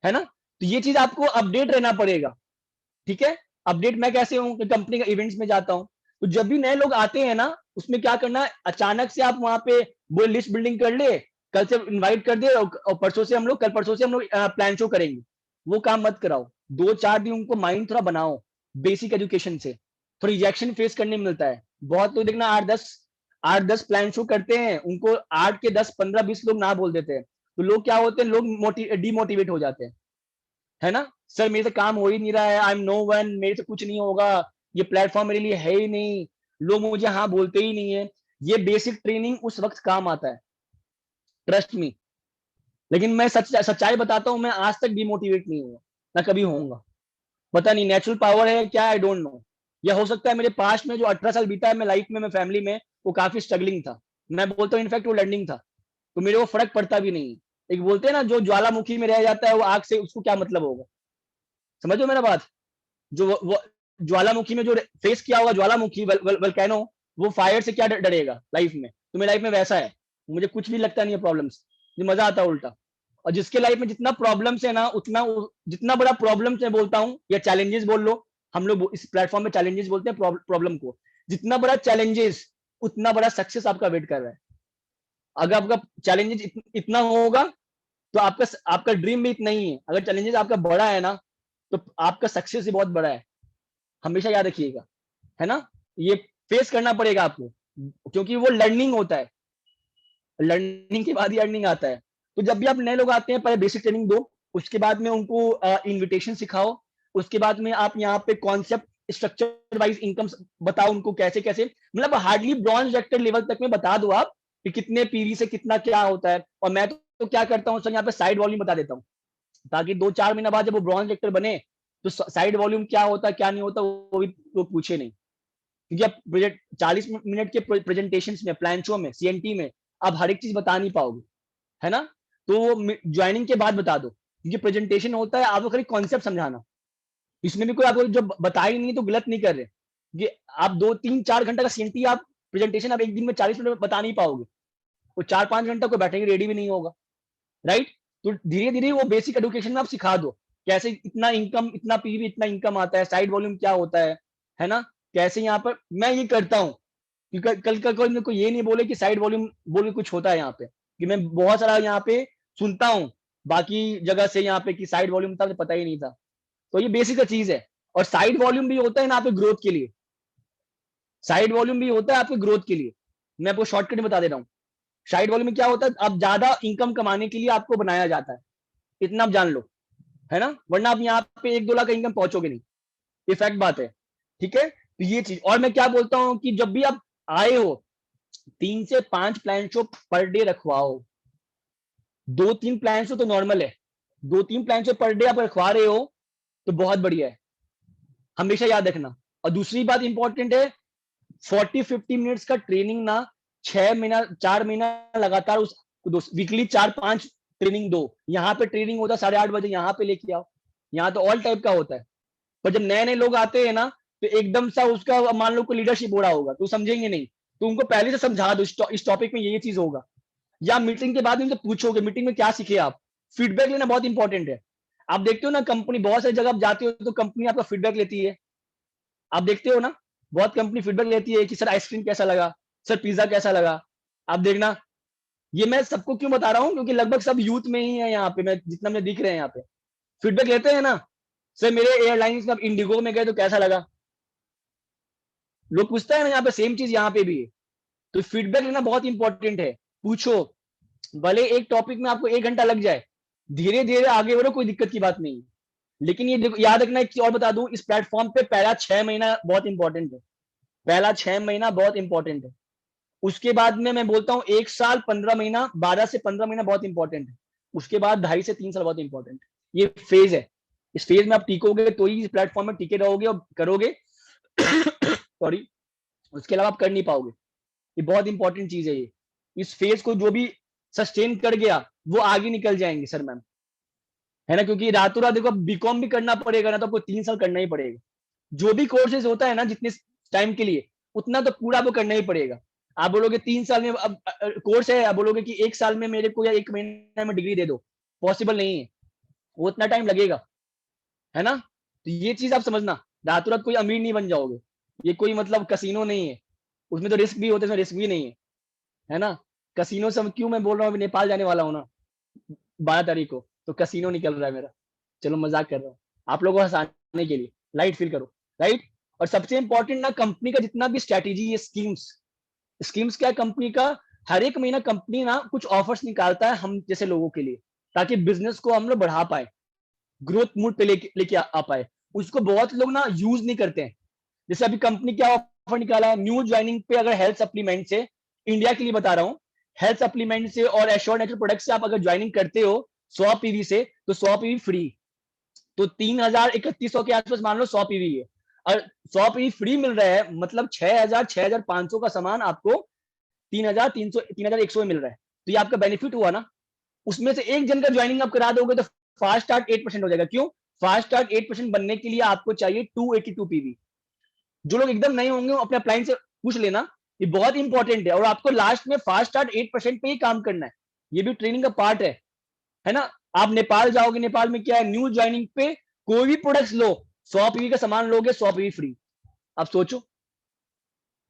है ना। तो ये चीज आपको अपडेट रहना पड़ेगा, ठीक है। अपडेट मैं कैसे हूँ कि कंपनी का इवेंट्स में जाता हूँ, तो जब भी नए लोग आते हैं ना, उसमें क्या करना है, अचानक से आप वहां पे वो लिस्ट बिल्डिंग कर ले, कल से इनवाइट कर दे, और परसों से हम लोग, कल परसों से हम लोग प्लान शो करेंगे, वो काम मत कराओ। 2-4 दिन उनको माइंड थोड़ा बनाओ, बेसिक एजुकेशन से थोड़ा रिजेक्शन फेस करने मिलता है। बहुत लोग देखना 8-10 प्लान शो करते हैं, उनको 8 के 10-15-20 लोग ना बोल देते हैं, तो लोग क्या होते हैं, लोग डिमोटिवेट हो जाते हैं, है ना। सर मेरे से काम हो ही नहीं रहा है, आई एम नो वन, मेरे से कुछ नहीं होगा, ये प्लेटफॉर्म मेरे लिए है ही नहीं, लोग मुझे हाँ बोलते ही नहीं है। ये बेसिक ट्रेनिंग उस वक्त काम आता है, ट्रस्ट मी। लेकिन मैं सच्चाई बताता हूँ, मैं आज तक डिमोटिवेट नहीं हुआ, ना कभी होऊंगा। पता नहीं नेचुरल पावर है क्या, आई डोंट नो। या हो सकता है मेरे पास्ट में जो 18 साल बीता है मैं लाइफ में, मैं फैमिली में, वो काफी स्ट्रगलिंग था। मैं बोलता हूँ इनफैक्ट वो लर्निंग था, तो मेरे को फर्क पड़ता भी नहीं। एक बोलते हैं ना, जो ज्वालामुखी में रह जाता है वो आग से, उसको क्या मतलब होगा, समझो मेरा बात। जो वो ज्वालामुखी में जो फेस किया होगा, ज्वालामुखी वल्केनो, वो फायर से क्या डरेगा लाइफ में। तो मेरी लाइफ में वैसा है, मुझे कुछ भी लगता नहीं है प्रॉब्लम्स, मुझे मजा आता है उल्टा। और जिसके लाइफ में जितना प्रॉब्लम्स है ना, उतना जितना बड़ा प्रॉब्लम्स मैं बोलता हूँ, या चैलेंजेस बोल लो, हम लोग इस प्लेटफॉर्म में चैलेंजेस बोलते हैं प्रॉब्लम को, जितना बड़ा चैलेंजेस उतना बड़ा सक्सेस आपका वेट कर रहा है। अगर आपका चैलेंजेस इतना होगा, तो आपका आपका ड्रीम भी इतना ही है। अगर चैलेंजेस आपका बड़ा है ना, तो आपका सक्सेस भी बहुत बड़ा है, हमेशा याद रखिएगा, है ना। ये फेस करना पड़ेगा आपको, क्योंकि वो लर्निंग होता है, लर्निंग के बाद ही अर्निंग आता है। तो जब भी आप नए लोग आते हैं, पहले बेसिक ट्रेनिंग दो, उसके बाद में उनको इनविटेशन सिखाओ, उसके बाद में आप यहाँ पे कॉन्सेप्ट स्ट्रक्चर वाइज इनकम बताओ उनको, कैसे कैसे, मतलब हार्डली ब्रॉन्ज रेक्टर लेवल तक में बता दो आप कि कितने पीवी से कितना क्या होता है। और मैं तो क्या करता हूँ सर, यहाँ पे साइड वॉल्यूम बता देता हूँ, ताकि 2-4 महीना बाद जब वो ब्रॉन्ज रेक्टर बने, तो साइड वॉल्यूम क्या होता है क्या नहीं होता वो भी वो पूछे नहीं। क्योंकि आप 40 मिनट के प्रेजेंटेशन में, प्लान शो में, सीएनटी में आप हर एक चीज बता नहीं पाओगे, है ना। तो वो ज्वाइनिंग के बाद बता दो, क्योंकि प्रेजेंटेशन होता है आपको खाली कॉन्सेप्ट समझाना, इसमें भी कोई आपको जो बता ही नहीं तो गलत नहीं कर रहे। ये आप 2-3-4 घंटा का सीएनटी, आप प्रेजेंटेशन आप एक दिन में 40 मिनट में बता नहीं पाओगे, वो 4-5 घंटा कोई बैठेंगे रेडी भी नहीं होगा, राइट। तो धीरे धीरे वो बेसिक एजुकेशन में आप सिखा दो, कैसे इतना इनकम, इतना पीवी, इतना इनकम आता है, साइड वॉल्यूम क्या होता है ना, कैसे यहाँ पर मैं ये करता हूँ कि कल का कोई मेरे को ये नहीं बोले कि साइड वॉल्यूम बोल के कुछ होता है यहाँ पे, कि मैं बहुत सारा यहाँ पे सुनता हूँ बाकी जगह से यहाँ पे कि साइड वॉल्यूम था, मुझे पता ही नहीं था। तो ये बेसिक चीज है। और साइड वॉल्यूम भी होता है ना आपके ग्रोथ के लिए, साइड वॉल्यूम भी होता है आपके ग्रोथ के लिए। मैं आपको शॉर्टकट में बता दे रहा हूँ। साइड वॉल्यूम में क्या होता है, अब ज्यादा इनकम कमाने के लिए आपको बनाया जाता है, इतना आप जान लो, है ना, वरना आप यहाँ पे 1-2 लाख इनकम पहुंचोगे नहीं, ये फैक्ट बात है। ठीक है, तो ये चीज। और मैं क्या बोलता हूँ कि जब भी आप आए हो 3 से 5 प्लान शो पर डे रखवाओ। 2-3 प्लान शो तो नॉर्मल है, 2-3 प्लान शो पर डे आप रखवा रहे हो तो बहुत बढ़िया है, हमेशा याद रखना। और दूसरी बात इंपॉर्टेंट है, 40-50 मिनट्स का ट्रेनिंग ना 6 महीना 4 महीना लगातार उस वीकली 4-5 ट्रेनिंग दो। यहाँ पे ट्रेनिंग होता है 8:30 बजे, यहाँ पे लेके आओ, यहाँ तो ऑल टाइप का होता है। पर जब नए नए लोग आते हैं ना, तो एकदम सा उसका मान लो कोई लीडरशिप हो रहा होगा तो समझेंगे नहीं, तो उनको पहले से समझा दो इस टॉपिक में ये चीज होगा, या मीटिंग के बाद उनसे पूछोगे मीटिंग में क्या सीखे आप। फीडबैक लेना बहुत इंपॉर्टेंट है। आप देखते हो ना कंपनी, बहुत सारी जगह आप जाते हो तो कंपनी आपका फीडबैक लेती है, आप देखते हो ना, बहुत कंपनी फीडबैक लेती है कि सर आइसक्रीम कैसा लगा, सर पिज्जा कैसा लगा। आप देखना, ये मैं सबको क्यों बता रहा हूँ, क्योंकि लगभग सब यूथ में ही है यहाँ पे, मैं जितना मुझे दिख रहे हैं यहाँ पे फीडबैक लेते हैं ना। सर मेरे एयरलाइंस में आप इंडिगो में गए तो कैसा लगा, लोग पूछता है ना, यहाँ पे सेम चीज यहाँ पे भी है। तो फीडबैक लेना बहुत इंपॉर्टेंट है, पूछो, भले एक टॉपिक में आपको 1 घंटा लग जाए, धीरे धीरे आगे बढ़ो, कोई दिक्कत की बात नहीं है। लेकिन ये याद रखना, एक चीज और बता दूं, इस प्लेटफॉर्म पे पहला 6 महीना बहुत इंपॉर्टेंट है, पहला 6 महीना बहुत इंपॉर्टेंट है। उसके बाद में मैं बोलता हूँ 1 साल 15 महीना, 12 से 15 महीना बहुत इंपॉर्टेंट है। उसके बाद 2.5 से 3 साल बहुत इंपॉर्टेंट है। ये फेज है, इस फेज में आप टिकोगे तो ही इस प्लेटफॉर्म में टिके रहोगे और करोगे सॉरी, उसके अलावा आप कर नहीं पाओगे। ये बहुत इंपॉर्टेंट चीज है ये, इस फेज को जो भी सस्टेन कर गया वो आगे निकल जाएंगे सर मैम, है ना, क्योंकि रातों रात देखो बीकॉम भी करना पड़ेगा ना, तो आपको 3 साल करना ही पड़ेगा। जो भी कोर्सेज होता है ना जितने टाइम के लिए, उतना तो पूरा आपको करना ही पड़ेगा। आप बोलोगे 3 साल में अब कोर्स है, आप बोलोगे कि 1 साल में मेरे को या 1 महीने में डिग्री दे दो, पॉसिबल नहीं है, वो उतना टाइम लगेगा, है ना। तो ये चीज आप समझना, रातों रात कोई अमीर नहीं बन जाओगे, ये कोई मतलब कसीनो नहीं है, उसमें तो रिस्क भी होते हैं, रिस्क भी नहीं है ना। कसीनो से क्यों मैं बोल रहा हूँ, अभी नेपाल जाने वाला हूँ ना 12 तारीख को, तो कसीनो निकल रहा है मेरा, चलो मजाक कर रहा हूँ, आप लोगों को हंसाने के लिए, लाइट फील करो, राइट। और सबसे इंपॉर्टेंट ना, कंपनी का जितना भी स्ट्रेटेजी है, स्कीम्स, स्कीम्स क्या है कंपनी का, हर एक महीना कंपनी ना कुछ ऑफर्स निकालता है हम जैसे लोगों के लिए, ताकि बिजनेस को हम लोग बढ़ा पाए, ग्रोथ मूड पे लेके आ पाए। उसको बहुत लोग ना यूज नहीं करते हैं। जैसे अभी कंपनी क्या ऑफर निकाला है, न्यू ज्वाइनिंग पे अगर हेल्थ सप्लीमेंट से, इंडिया के लिए बता रहा हूँ, हेल्थ सप्लीमेंट से और एश्योर्ड नेचुरल प्रोडक्ट से आप अगर ज्वाइनिंग करते हो 100 पीवी से, तो 100 पीवी फ्री। तो 3,000-3,100 के आसपास मान लो 100 पीवी है, और 100 पीवी फ्री मिल रहा है, मतलब 6,000-6,500 का सामान आपको 3,300 3,100 में मिल रहा है। तो ये आपका बेनिफिट हुआ ना। उसमें से एक जन का ज्वाइनिंग आप करा दोगे तो फास्ट स्टार्ट 8% हो जाएगा। क्यों फास्ट स्टार्ट 8% बनने के लिए आपको चाहिए 282 पीवी। जो लोग एकदम नहीं होंगे अपने अपलाइन से पूछ लेना, ये बहुत इंपॉर्टेंट है। और आपको लास्ट में फास्ट स्टार्ट 8% पे ही काम करना है, ये भी ट्रेनिंग का पार्ट है ना। आप नेपाल जाओगे, नेपाल में क्या है, न्यू ज्वाइनिंग पे कोई भी प्रोडक्ट्स लो, 100 पीवी का सामान लोगे 100 पीवी फ्री। आप सोचो,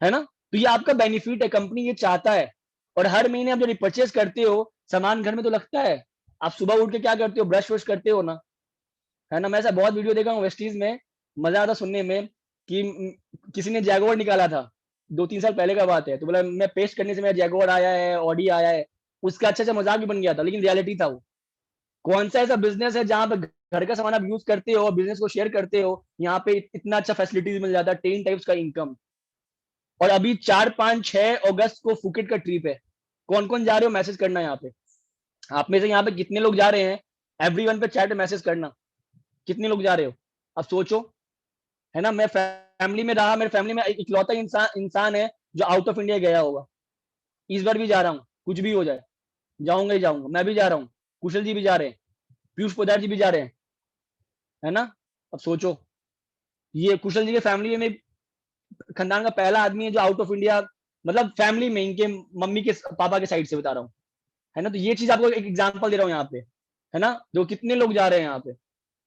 है ना। तो ये आपका बेनिफिट है, कंपनी ये चाहता है। और हर महीने आप जो रिपर्चेस करते हो सामान घर में तो लगता है, आप सुबह उठ के क्या करते हो, ब्रश वश करते हो ना, है ना। मैं ऐसा बहुत वीडियो देखा हूँ वेस्टीज में, मजा आता सुनने में कि किसी ने जैगुआर निकाला था, 2-3 साल पहले का बात है, तो बोला मैं पेस्ट करने से मेरा जैगुआर आया है, ऑडी आया है। उसका अच्छा मजाक भी बन गया था, लेकिन रियलिटी था वो। कौन सा ऐसा बिजनेस है जहां पे घर का सामान आप यूज करते हो और बिजनेस को शेयर करते हो, यहाँ पे इतना अच्छा फैसिलिटीज मिल जाता है, 10 टाइप्स का इनकम। और अभी 4-5-6 अगस्त को फुकेट का ट्रिप है, कौन कौन जा रहे हो मैसेज करना यहाँ पे। आप में से यहाँ पे कितने लोग जा रहे हैं, एवरीवन पे चैट मैसेज करना, कितने लोग जा रहे हो। अब सोचो, है ना। मैं फैमिली में रहा, मेरे फैमिली में इकलौता इंसान इंसान है जो आउट ऑफ इंडिया गया होगा। इस बार भी जा रहा हूँ, कुछ भी हो जाए जाऊंगा ही जाऊंगा। मैं भी जा रहा हूँ, कुशल जी भी जा रहे हैं, पीयूष पोदार जी भी जा रहे हैं, है ना। अब सोचो, ये कुशल जी के फैमिली में खानदान का पहला आदमी है जो आउट ऑफ इंडिया, मतलब फैमिली में इनके मम्मी के पापा के साइड से बता रहा हूँ, है ना। तो ये चीज आपको एक एग्जांपल दे रहा हूँ यहाँ पे, है ना, जो कितने लोग जा रहे हैं यहाँ पे।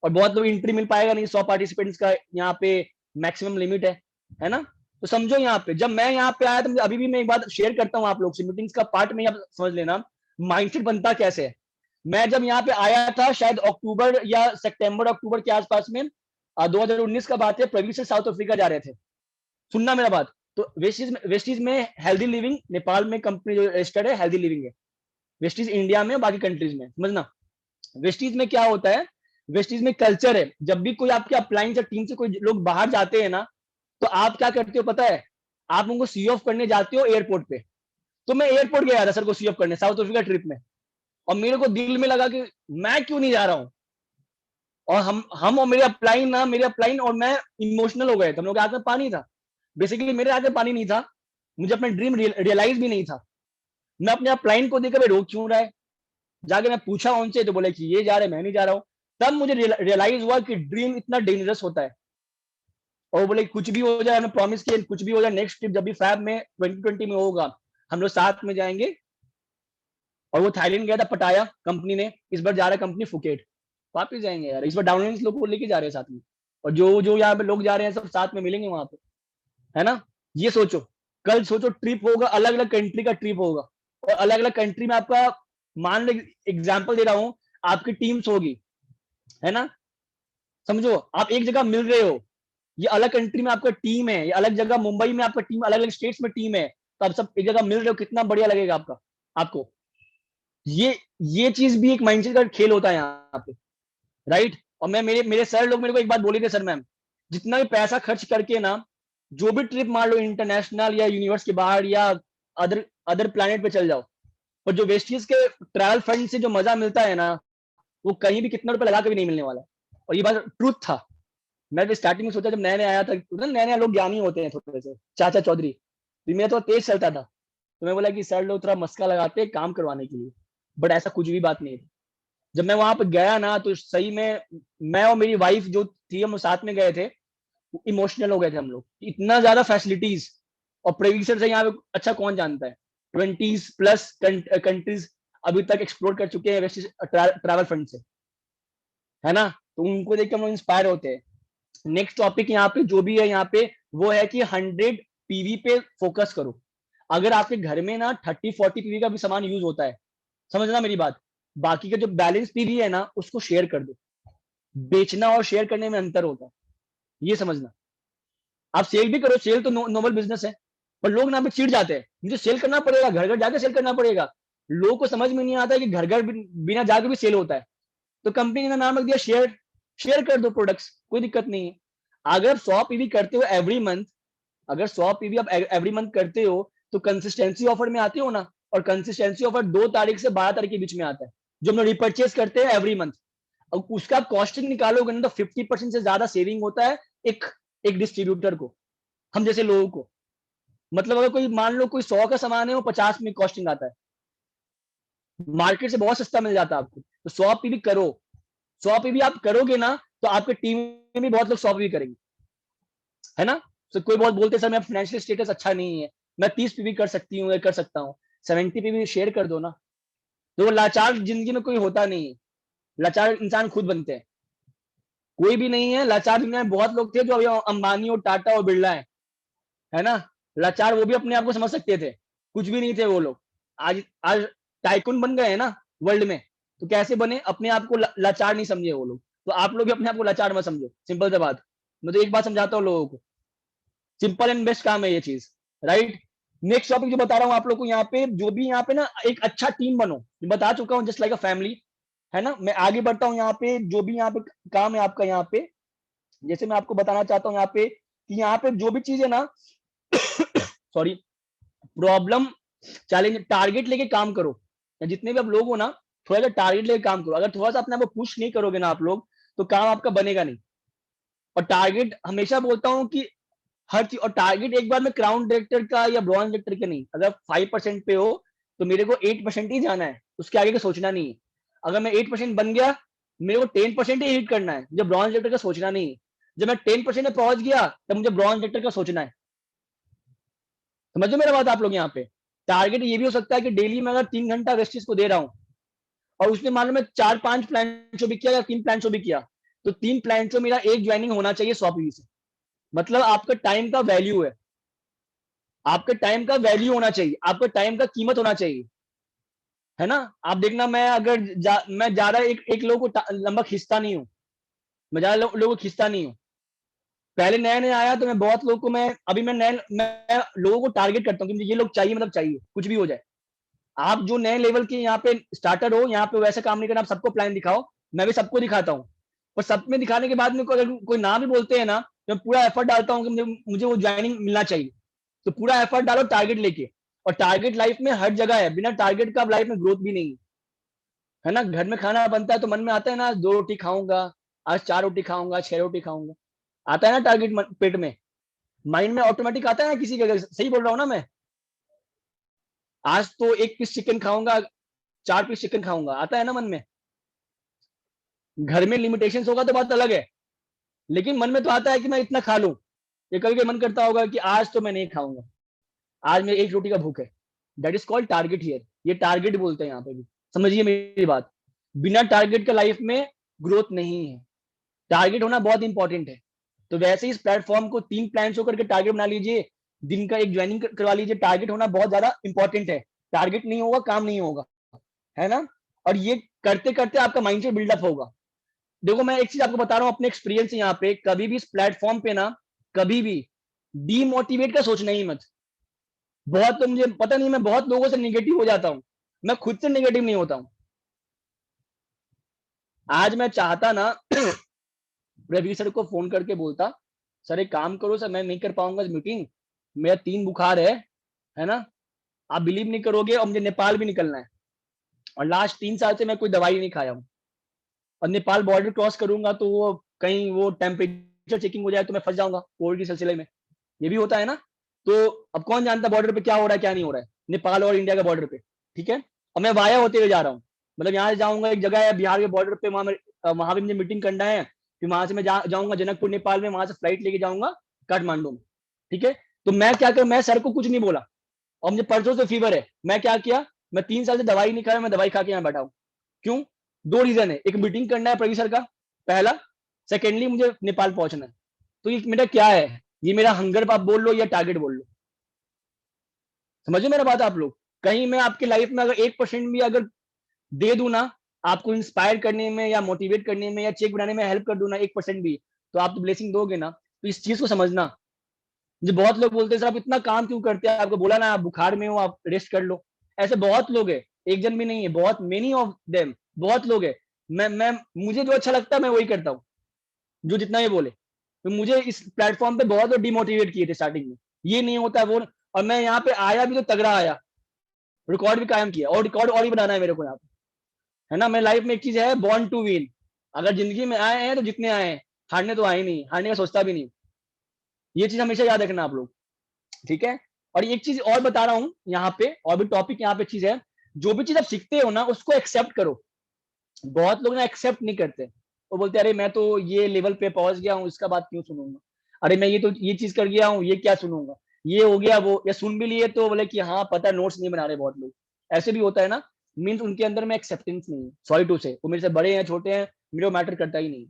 और बहुत लोग एंट्री मिल पाएगा नहीं, 100 पार्टिसिपेंट्स का यहाँ पे मैक्सिमम लिमिट है ना। तो समझो यहाँ पे जब मैं यहाँ पे आया तो अभी भी मैं एक बात शेयर करता हूँ आप लोग से, मीटिंग्स का पार्ट में आप समझ लेना माइंडसेट बनता कैसे है। मैं जब यहाँ पे आया था शायद अक्टूबर या सितंबर अक्टूबर के आसपास में, 2019 का बात है, प्रवीण से साउथ अफ्रीका जा रहे थे। सुनना मेरा बात। तो वेस्टीज में हेल्दी लिविंग, नेपाल में कंपनी जो रजिस्टर्ड है हेल्दी लिविंग है, वेस्टीज इंडिया में बाकी कंट्रीज में, समझना। वेस्टीज में क्या होता है, वेस्टीज में कल्चर है, जब भी कोई आपके अपलाइन से टीम से कोई लोग बाहर जाते हैं ना, तो आप क्या करते हो पता है, आप उनको सी ऑफ करने जाते हो एयरपोर्ट पे। तो मैं एयरपोर्ट गया था सर को सी ऑफ करने साउथ अफ्रीका ट्रिप में, और मेरे को दिल में लगा कि मैं क्यों नहीं जा रहा हूँ। और हम और मेरे अपलाइन और मैं इमोशनल हो गए थे, हम लोग के हाथ में पानी था। बेसिकली मेरे हाथ में पानी नहीं था, मुझे अपना ड्रीम रियलाइज भी नहीं था। मैं अपने अपलाइन को देखकर रोक क्यों रहा है, जाके मैं पूछा उनसे तो बोले कि ये जा रहे, मैं नहीं जा रहा हूँ। तब मुझे रियलाइज हुआ कि ड्रीम इतना डेंजरस होता है। और बोले कुछ भी हो जाए, हमें प्रॉमिस किए कुछ भी हो जाए, नेक्स्ट ट्रिप जब भी फैब में 2020 में होगा हम लोग साथ में जाएंगे। और वो थाईलैंड गया था पटाया कंपनी ने, इस बार जा रहा है कंपनी फुकेट, वापिस जाएंगे यार, इस बार डाउनलाइन लोग को लेके जा रहे हैं साथ में। और जो जो यहाँ पे लोग जा रहे हैं सब साथ में मिलेंगे वहां पे, है ना। ये सोचो, कल सोचो ट्रिप होगा, अलग अलग कंट्री का ट्रिप होगा, और अलग अलग कंट्री में आपका, मान लो एग्जाम्पल दे रहा हूँ, आपकी टीम्स होगी, है ना। समझो आप एक जगह मिल रहे हो, ये अलग कंट्री में आपका टीम है, ये अलग जगह मुंबई में आपका टीम, अलग अलग स्टेट्स में टीम है, तो आप सब एक जगह मिल रहे हो, कितना बढ़िया लगेगा आपका आपको। ये ये चीज भी एक माइंडसेट का खेल होता है यहाँ पे, राइट। और मैं मेरे मेरे सर लोग मेरे को एक बात बोली थे, सर मैम जितना भी पैसा खर्च करके ना जो भी ट्रिप मार लो, इंटरनेशनल या यूनिवर्स के बाहर या अदर अदर प्लैनेट पे चल जाओ, पर जो वेस्टीज के ट्रैवल फंड से जो मजा मिलता है ना, वो कहीं भी कितना रुपए लगा के भी नहीं मिलने वाला। और ये बात ट्रूथ था। मैं तो स्टार्टिंग में सोचा, जब नया नया आया था, नया नया लोग ज्ञानी होते हैं थोड़े से, चाचा चौधरी, तो मेरा तो तेज चलता था, तो मैं बोला कि सर लोग थोड़ा मस्का लगाते हैं काम करवाने के लिए, बट ऐसा कुछ भी बात नहीं थी। जब मैं वहां पे गया ना तो सही में मैं और मेरी वाइफ जो थी हम साथ में गए थे, इमोशनल हो गए थे हम लोग, इतना ज्यादा फैसिलिटीज। और प्रोड्यूसर से यहाँ पे अच्छा कौन जानता है, 20+ कंट्रीज अभी तक एक्सप्लोर कर चुके हैं वेस्ट ट्रैवल फंड से, है ना। तो उनको देख के हम लोग इंस्पायर होते हैं। नेक्स्ट टॉपिक यहाँ पे जो भी है यहाँ पे, वो है कि 100 पीवी पे फोकस करो। अगर आपके घर में ना 30-40 पीवी का भी सामान यूज होता है, समझना मेरी बात, बाकी का जो बैलेंस पीवी है ना उसको शेयर कर दो। बेचना और शेयर करने में अंतर होता है, ये समझना। आप सेल भी करो, सेल तो नॉर्मल बिजनेस है, पर लोग ना पे चिढ़ जाते हैं, मुझे सेल करना पड़ेगा, घर घर जाके सेल करना पड़ेगा। लोगों को समझ में नहीं आता है कि घर घर बिना जाके भी सेल होता है। तो कंपनी ने नाम रख दिया शेयर, शेयर कर दो प्रोडक्ट्स, कोई दिक्कत नहीं है। अगर 100 पीवी करते हो एवरी मंथ, अगर 100 पीवी आप एवरी मंथ करते हो, तो कंसिस्टेंसी ऑफर में आते हो ना। और कंसिस्टेंसी ऑफर 2 तारीख से 12 तारीख के बीच में आता है, जो हम लोग रिपर्चेज करते हैं एवरी मंथ। अब उसका कॉस्टिंग निकालोगे ना तो 50% से ज्यादा सेविंग होता है एक एक डिस्ट्रीब्यूटर को, हम जैसे लोगों को। मतलब अगर कोई मान लो कोई 100 का सामान है, वो 50 में कॉस्टिंग आता है, मार्केट से बहुत सस्ता मिल जाता है आपको। तो 100 पीवी करो, 100 पीवी आप करोगे ना तो आपके टीम में भी बहुत लोग 100 पीवी करेंगे, है ना। तो कोई बहुत बोलते सर मेरा फाइनेंशियल स्टेटस अच्छा नहीं है, मैं 30 पीवी कर सकती हूँ या कर सकता हूँ, 70 पीवी शेयर कर दो ना। तो लाचार जिंदगी में कोई होता नहीं है, लाचार इंसान खुद बनते हैं। कोई भी नहीं है लाचार दुनिया में, बहुत लोग थे जो अभी अंबानी और टाटा और बिरला है ना। लाचार वो भी अपने आप को समझ सकते थे, कुछ भी नहीं थे वो लोग। आज आज टाइकून बन गए हैं ना वर्ल्ड में। तो कैसे बने, अपने आप को लाचार नहीं समझे वो लोग। तो आप लोग भी अपने आप को लाचार मत समझो, सिंपल सी बात। मैं तो एक बात समझाता हूँ लोगों को, सिंपल एंड बेस्ट काम है ये चीज, राइट। नेक्स्ट टॉपिक जो बता रहा हूँ आप लोग को, यहाँ पे जो भी यहाँ पे ना एक अच्छा टीम बनो, बता चुका हूँ जस्ट लाइक अ फैमिली, है ना। मैं आगे बढ़ता हूँ यहाँ पे, जो भी यहाँ पे काम है आपका यहाँ पे, जैसे मैं आपको बताना चाहता हूँ यहाँ पे कि यहाँ पे जो भी चीज है ना सॉरी, प्रॉब्लम चैलेंज टारगेट लेके काम करो। या जितने भी आप लोग हो ना, थोड़ा सा टारगेट लेके काम करो। अगर थोड़ा सा अपने आप को पुश नहीं करोगे ना आप लोग, तो काम आपका बनेगा नहीं। और टारगेट हमेशा बोलता हूँ कि हर चीज, और टारगेट एक बार में क्राउन डायरेक्टर का या ब्रॉन्ज डायरेक्टर का नहीं। अगर 5% पे हो तो मेरे को 8% ही जाना है, उसके आगे का सोचना नहीं है। अगर मैं 8% बन गया, मेरे को 10% ही हिट करना है, मुझे ब्रॉन्ज डायरेक्टर का सोचना नहीं है। जब मैं 10% में पहुंच गया तब मुझे ब्रॉन्ज डायरेक्टर का सोचना है। समझो मेरा बात आप लोग यहाँ पे। टारगेट ये भी हो सकता है कि डेली में अगर 3 घंटा वेस्टिज को दे रहा हूँ, और उसने मान लो मैं 4-5 प्लान शो भी किया या 3 प्लान शो भी किया, तो 3 प्लान से मेरा एक ज्वाइनिंग होना चाहिए 100 पीवी से। मतलब आपका टाइम का वैल्यू है, आपके टाइम का वैल्यू होना चाहिए, आपका टाइम का कीमत होना चाहिए, है ना। आप देखना, मैं अगर मैं ज्यादा एक लोगों को लंबा खींचता नहीं हूँ, मैं ज्यादा लोगों को खींचता नहीं हूँ। पहले नया नया आया तो मैं बहुत लोगों को, मैं अभी मैं लोगों को टारगेट करता हूँ कि मुझे ये लोग चाहिए, मतलब चाहिए, कुछ भी हो जाए। आप जो नए लेवल के यहाँ पे स्टार्टर हो, यहाँ पे वैसे काम नहीं करना, आप सबको प्लान दिखाओ। मैं भी सबको दिखाता हूँ, पर सब में दिखाने के बाद में अगर कोई ना भी बोलते हैं ना, तो मैं पूरा एफर्ट डालता हूँ कि मुझे वो ज्वाइनिंग मिलना चाहिए। तो पूरा एफर्ट डालो टारगेट लेके। और टारगेट लाइफ में हर जगह है, बिना टारगेट का लाइफ में ग्रोथ भी नहीं है ना। घर में खाना बनता है तो मन में आता है ना, 2 रोटी खाऊंगा, आज 4 रोटी खाऊंगा, 6 रोटी खाऊंगा, आता है ना टारगेट पेट में, माइंड में ऑटोमेटिक आता है ना किसी का। सही बोल रहा हूँ ना मैं? आज तो 1 पीस चिकन खाऊंगा, 4 पीस चिकन खाऊंगा, आता है ना मन में। घर में लिमिटेशन होगा तो बात अलग है, लेकिन मन में तो आता है कि मैं इतना खा लूं। ये कभी कभी मन करता होगा कि आज तो मैं नहीं खाऊंगा, आज मेरी 1 रोटी का भूख है। That is called target here, ये टारगेट बोलते हैं यहाँ पे भी। समझिए मेरी बात, बिना टारगेट का लाइफ में ग्रोथ नहीं है। टारगेट होना बहुत इंपॉर्टेंट है। तो वैसे ही इस प्लेटफॉर्म को 3 प्लान शो करके टारगेट बना लीजिए, दिन का एक ज्वाइनिंग करवा लीजिए। टारगेट होना बहुत ज्यादा इंपॉर्टेंट है, टारगेट नहीं होगा काम नहीं होगा, है ना। और ये करते करते आपका माइंडसेट बिल्डअप होगा। देखो मैं एक चीज आपको बता रहा हूँ अपने एक्सपीरियंस से, यहाँ पे कभी भी इस प्लेटफॉर्म पे ना, कभी भी डीमोटिवेट का सोचना ही मत। बहुत तो मुझे पता नहीं, मैं बहुत लोगों से निगेटिव हो जाता हूँ, मैं खुद से निगेटिव नहीं होता हूँ। आज मैं चाहता ना रवि सर को फोन करके बोलता, सर एक काम करो सर, मैं नहीं कर पाऊंगा इस मीटिंग, मेरा 3 बुखार है ना। आप बिलीव नहीं करोगे, और मुझे नेपाल भी निकलना है, और लास्ट 3 साल से मैं कोई दवाई नहीं खाया हूँ। और नेपाल बॉर्डर क्रॉस करूंगा तो वो कहीं वो टेम्परेचर चेकिंग हो जाए तो मैं फंस जाऊंगा कोविड के सिलसिले में, ये भी होता है ना। तो अब कौन जानता बॉर्डर पे क्या हो रहा है क्या नहीं हो रहा है, नेपाल और इंडिया के बॉर्डर पे, ठीक है। और मैं वाया होते हुए जा रहा हूँ, मतलब यहाँ से जाऊंगा, एक जगह है बिहार के बॉर्डर पे, वहां पे मुझे मीटिंग करना है। फिर वहां से मैं जाऊंगा जनकपुर नेपाल में, वहां से फ्लाइट लेके जाऊंगा काठमांडू में, ठीक है। तो मैं क्या कर, मैं सर को कुछ नहीं बोला, और मुझे परसों से फीवर है। मैं क्या किया, मैं 3 साल से दवाई नहीं खाया, मैं दवाई खा के यहाँ बैठा हूँ। क्यों? 2 रीजन है, एक मीटिंग करना है प्रवीण सर का, पहला। सेकेंडली मुझे नेपाल पहुंचना है। तो ये मेरा क्या है, ये मेरा हंगर आप बोल लो या टारगेट बोल लो। समझो मेरा बात आप लोग। कहीं मैं आपके लाइफ में अगर 1% भी अगर दे दूं ना, आपको इंस्पायर करने में या मोटिवेट करने में या चेक बनाने में हेल्प कर दूं ना 1% भी, तो आप तो ब्लेसिंग दोगे ना। तो इस चीज को समझना। मुझे बहुत लोग बोलते हैं सर आप इतना काम क्यों करते हैं, आपको बोला ना आप बुखार में हो, आप रेस्ट कर लो। ऐसे बहुत लोग है, एक जन भी नहीं है, बहुत मेनी ऑफ देम, बहुत लोग है। मैं मुझे जो अच्छा लगता है मैं वही करता हूँ, जो जितना ये बोले। तो मुझे इस प्लेटफॉर्म पे बहुत लोग डिमोटिवेट किए थे स्टार्टिंग में, ये नहीं होता वो। और मैं यहाँ पे आया भी तो तगड़ा आया, रिकॉर्ड भी कायम किया, और रिकॉर्ड और ही बनाना है मेरे को यहाँ पे, है ना। मेरे लाइफ में एक चीज है, बॉर्न टू विन। अगर जिंदगी में आए हैं तो जितने आए हैं, हारने तो आए नहीं, हारने का सोचता भी नहीं। ये चीज हमेशा याद रखना आप लोग, ठीक है। और एक चीज और बता रहा हूँ यहाँ पे, और भी टॉपिक यहाँ पे चीज है, जो भी चीज आप सीखते हो ना उसको एक्सेप्ट करो। बहुत लोग ना एक्सेप्ट नहीं करते, वो बोलते हैं अरे मैं तो ये लेवल पे पहुंच गया हूँ, इसका बात क्यों सुनूंगा। अरे मैं ये तो ये चीज कर गया हूँ, ये क्या सुनूंगा। ये हो गया वो, या सुन भी लिए तो बोले कि हाँ पता, नोट्स नहीं बना रहे बहुत लोग। ऐसे भी होता है ना, मीन्स उनके अंदर में एक्सेप्टेंस नहीं है। सॉरी टू से, वो मेरे से बड़े हैं छोटे हैं, मेरे को मैटर करता ही नहीं।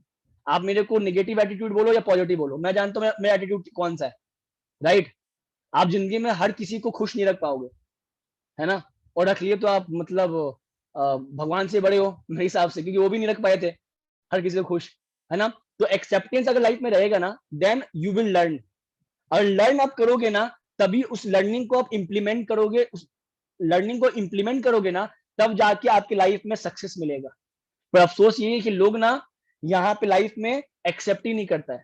आप मेरे को निगेटिव एटीट्यूड बोलो या पॉजिटिव बोलो, मैं जानता हूँ मेरा एटीट्यूड कौन सा है, राइट। आप जिंदगी में हर किसी को खुश नहीं रख पाओगे, है ना। और रख लिए तो आप मतलब भगवान से बड़े हो मेरे हिसाब से, क्योंकि वो भी नहीं रख पाए थे हर किसी को खुश, है ना। तो एक्सेप्टेंस अगर लाइफ में रहेगा ना, देन यू विल लर्न। और लर्न आप करोगे ना, तभी उस लर्निंग को आप इंप्लीमेंट करोगे, उस लर्निंग को इंप्लीमेंट करोगे ना, तब जाके आपकी लाइफ में सक्सेस मिलेगा। पर अफसोस ये है कि लोग ना यहाँ पे लाइफ में एक्सेप्ट ही नहीं करता है,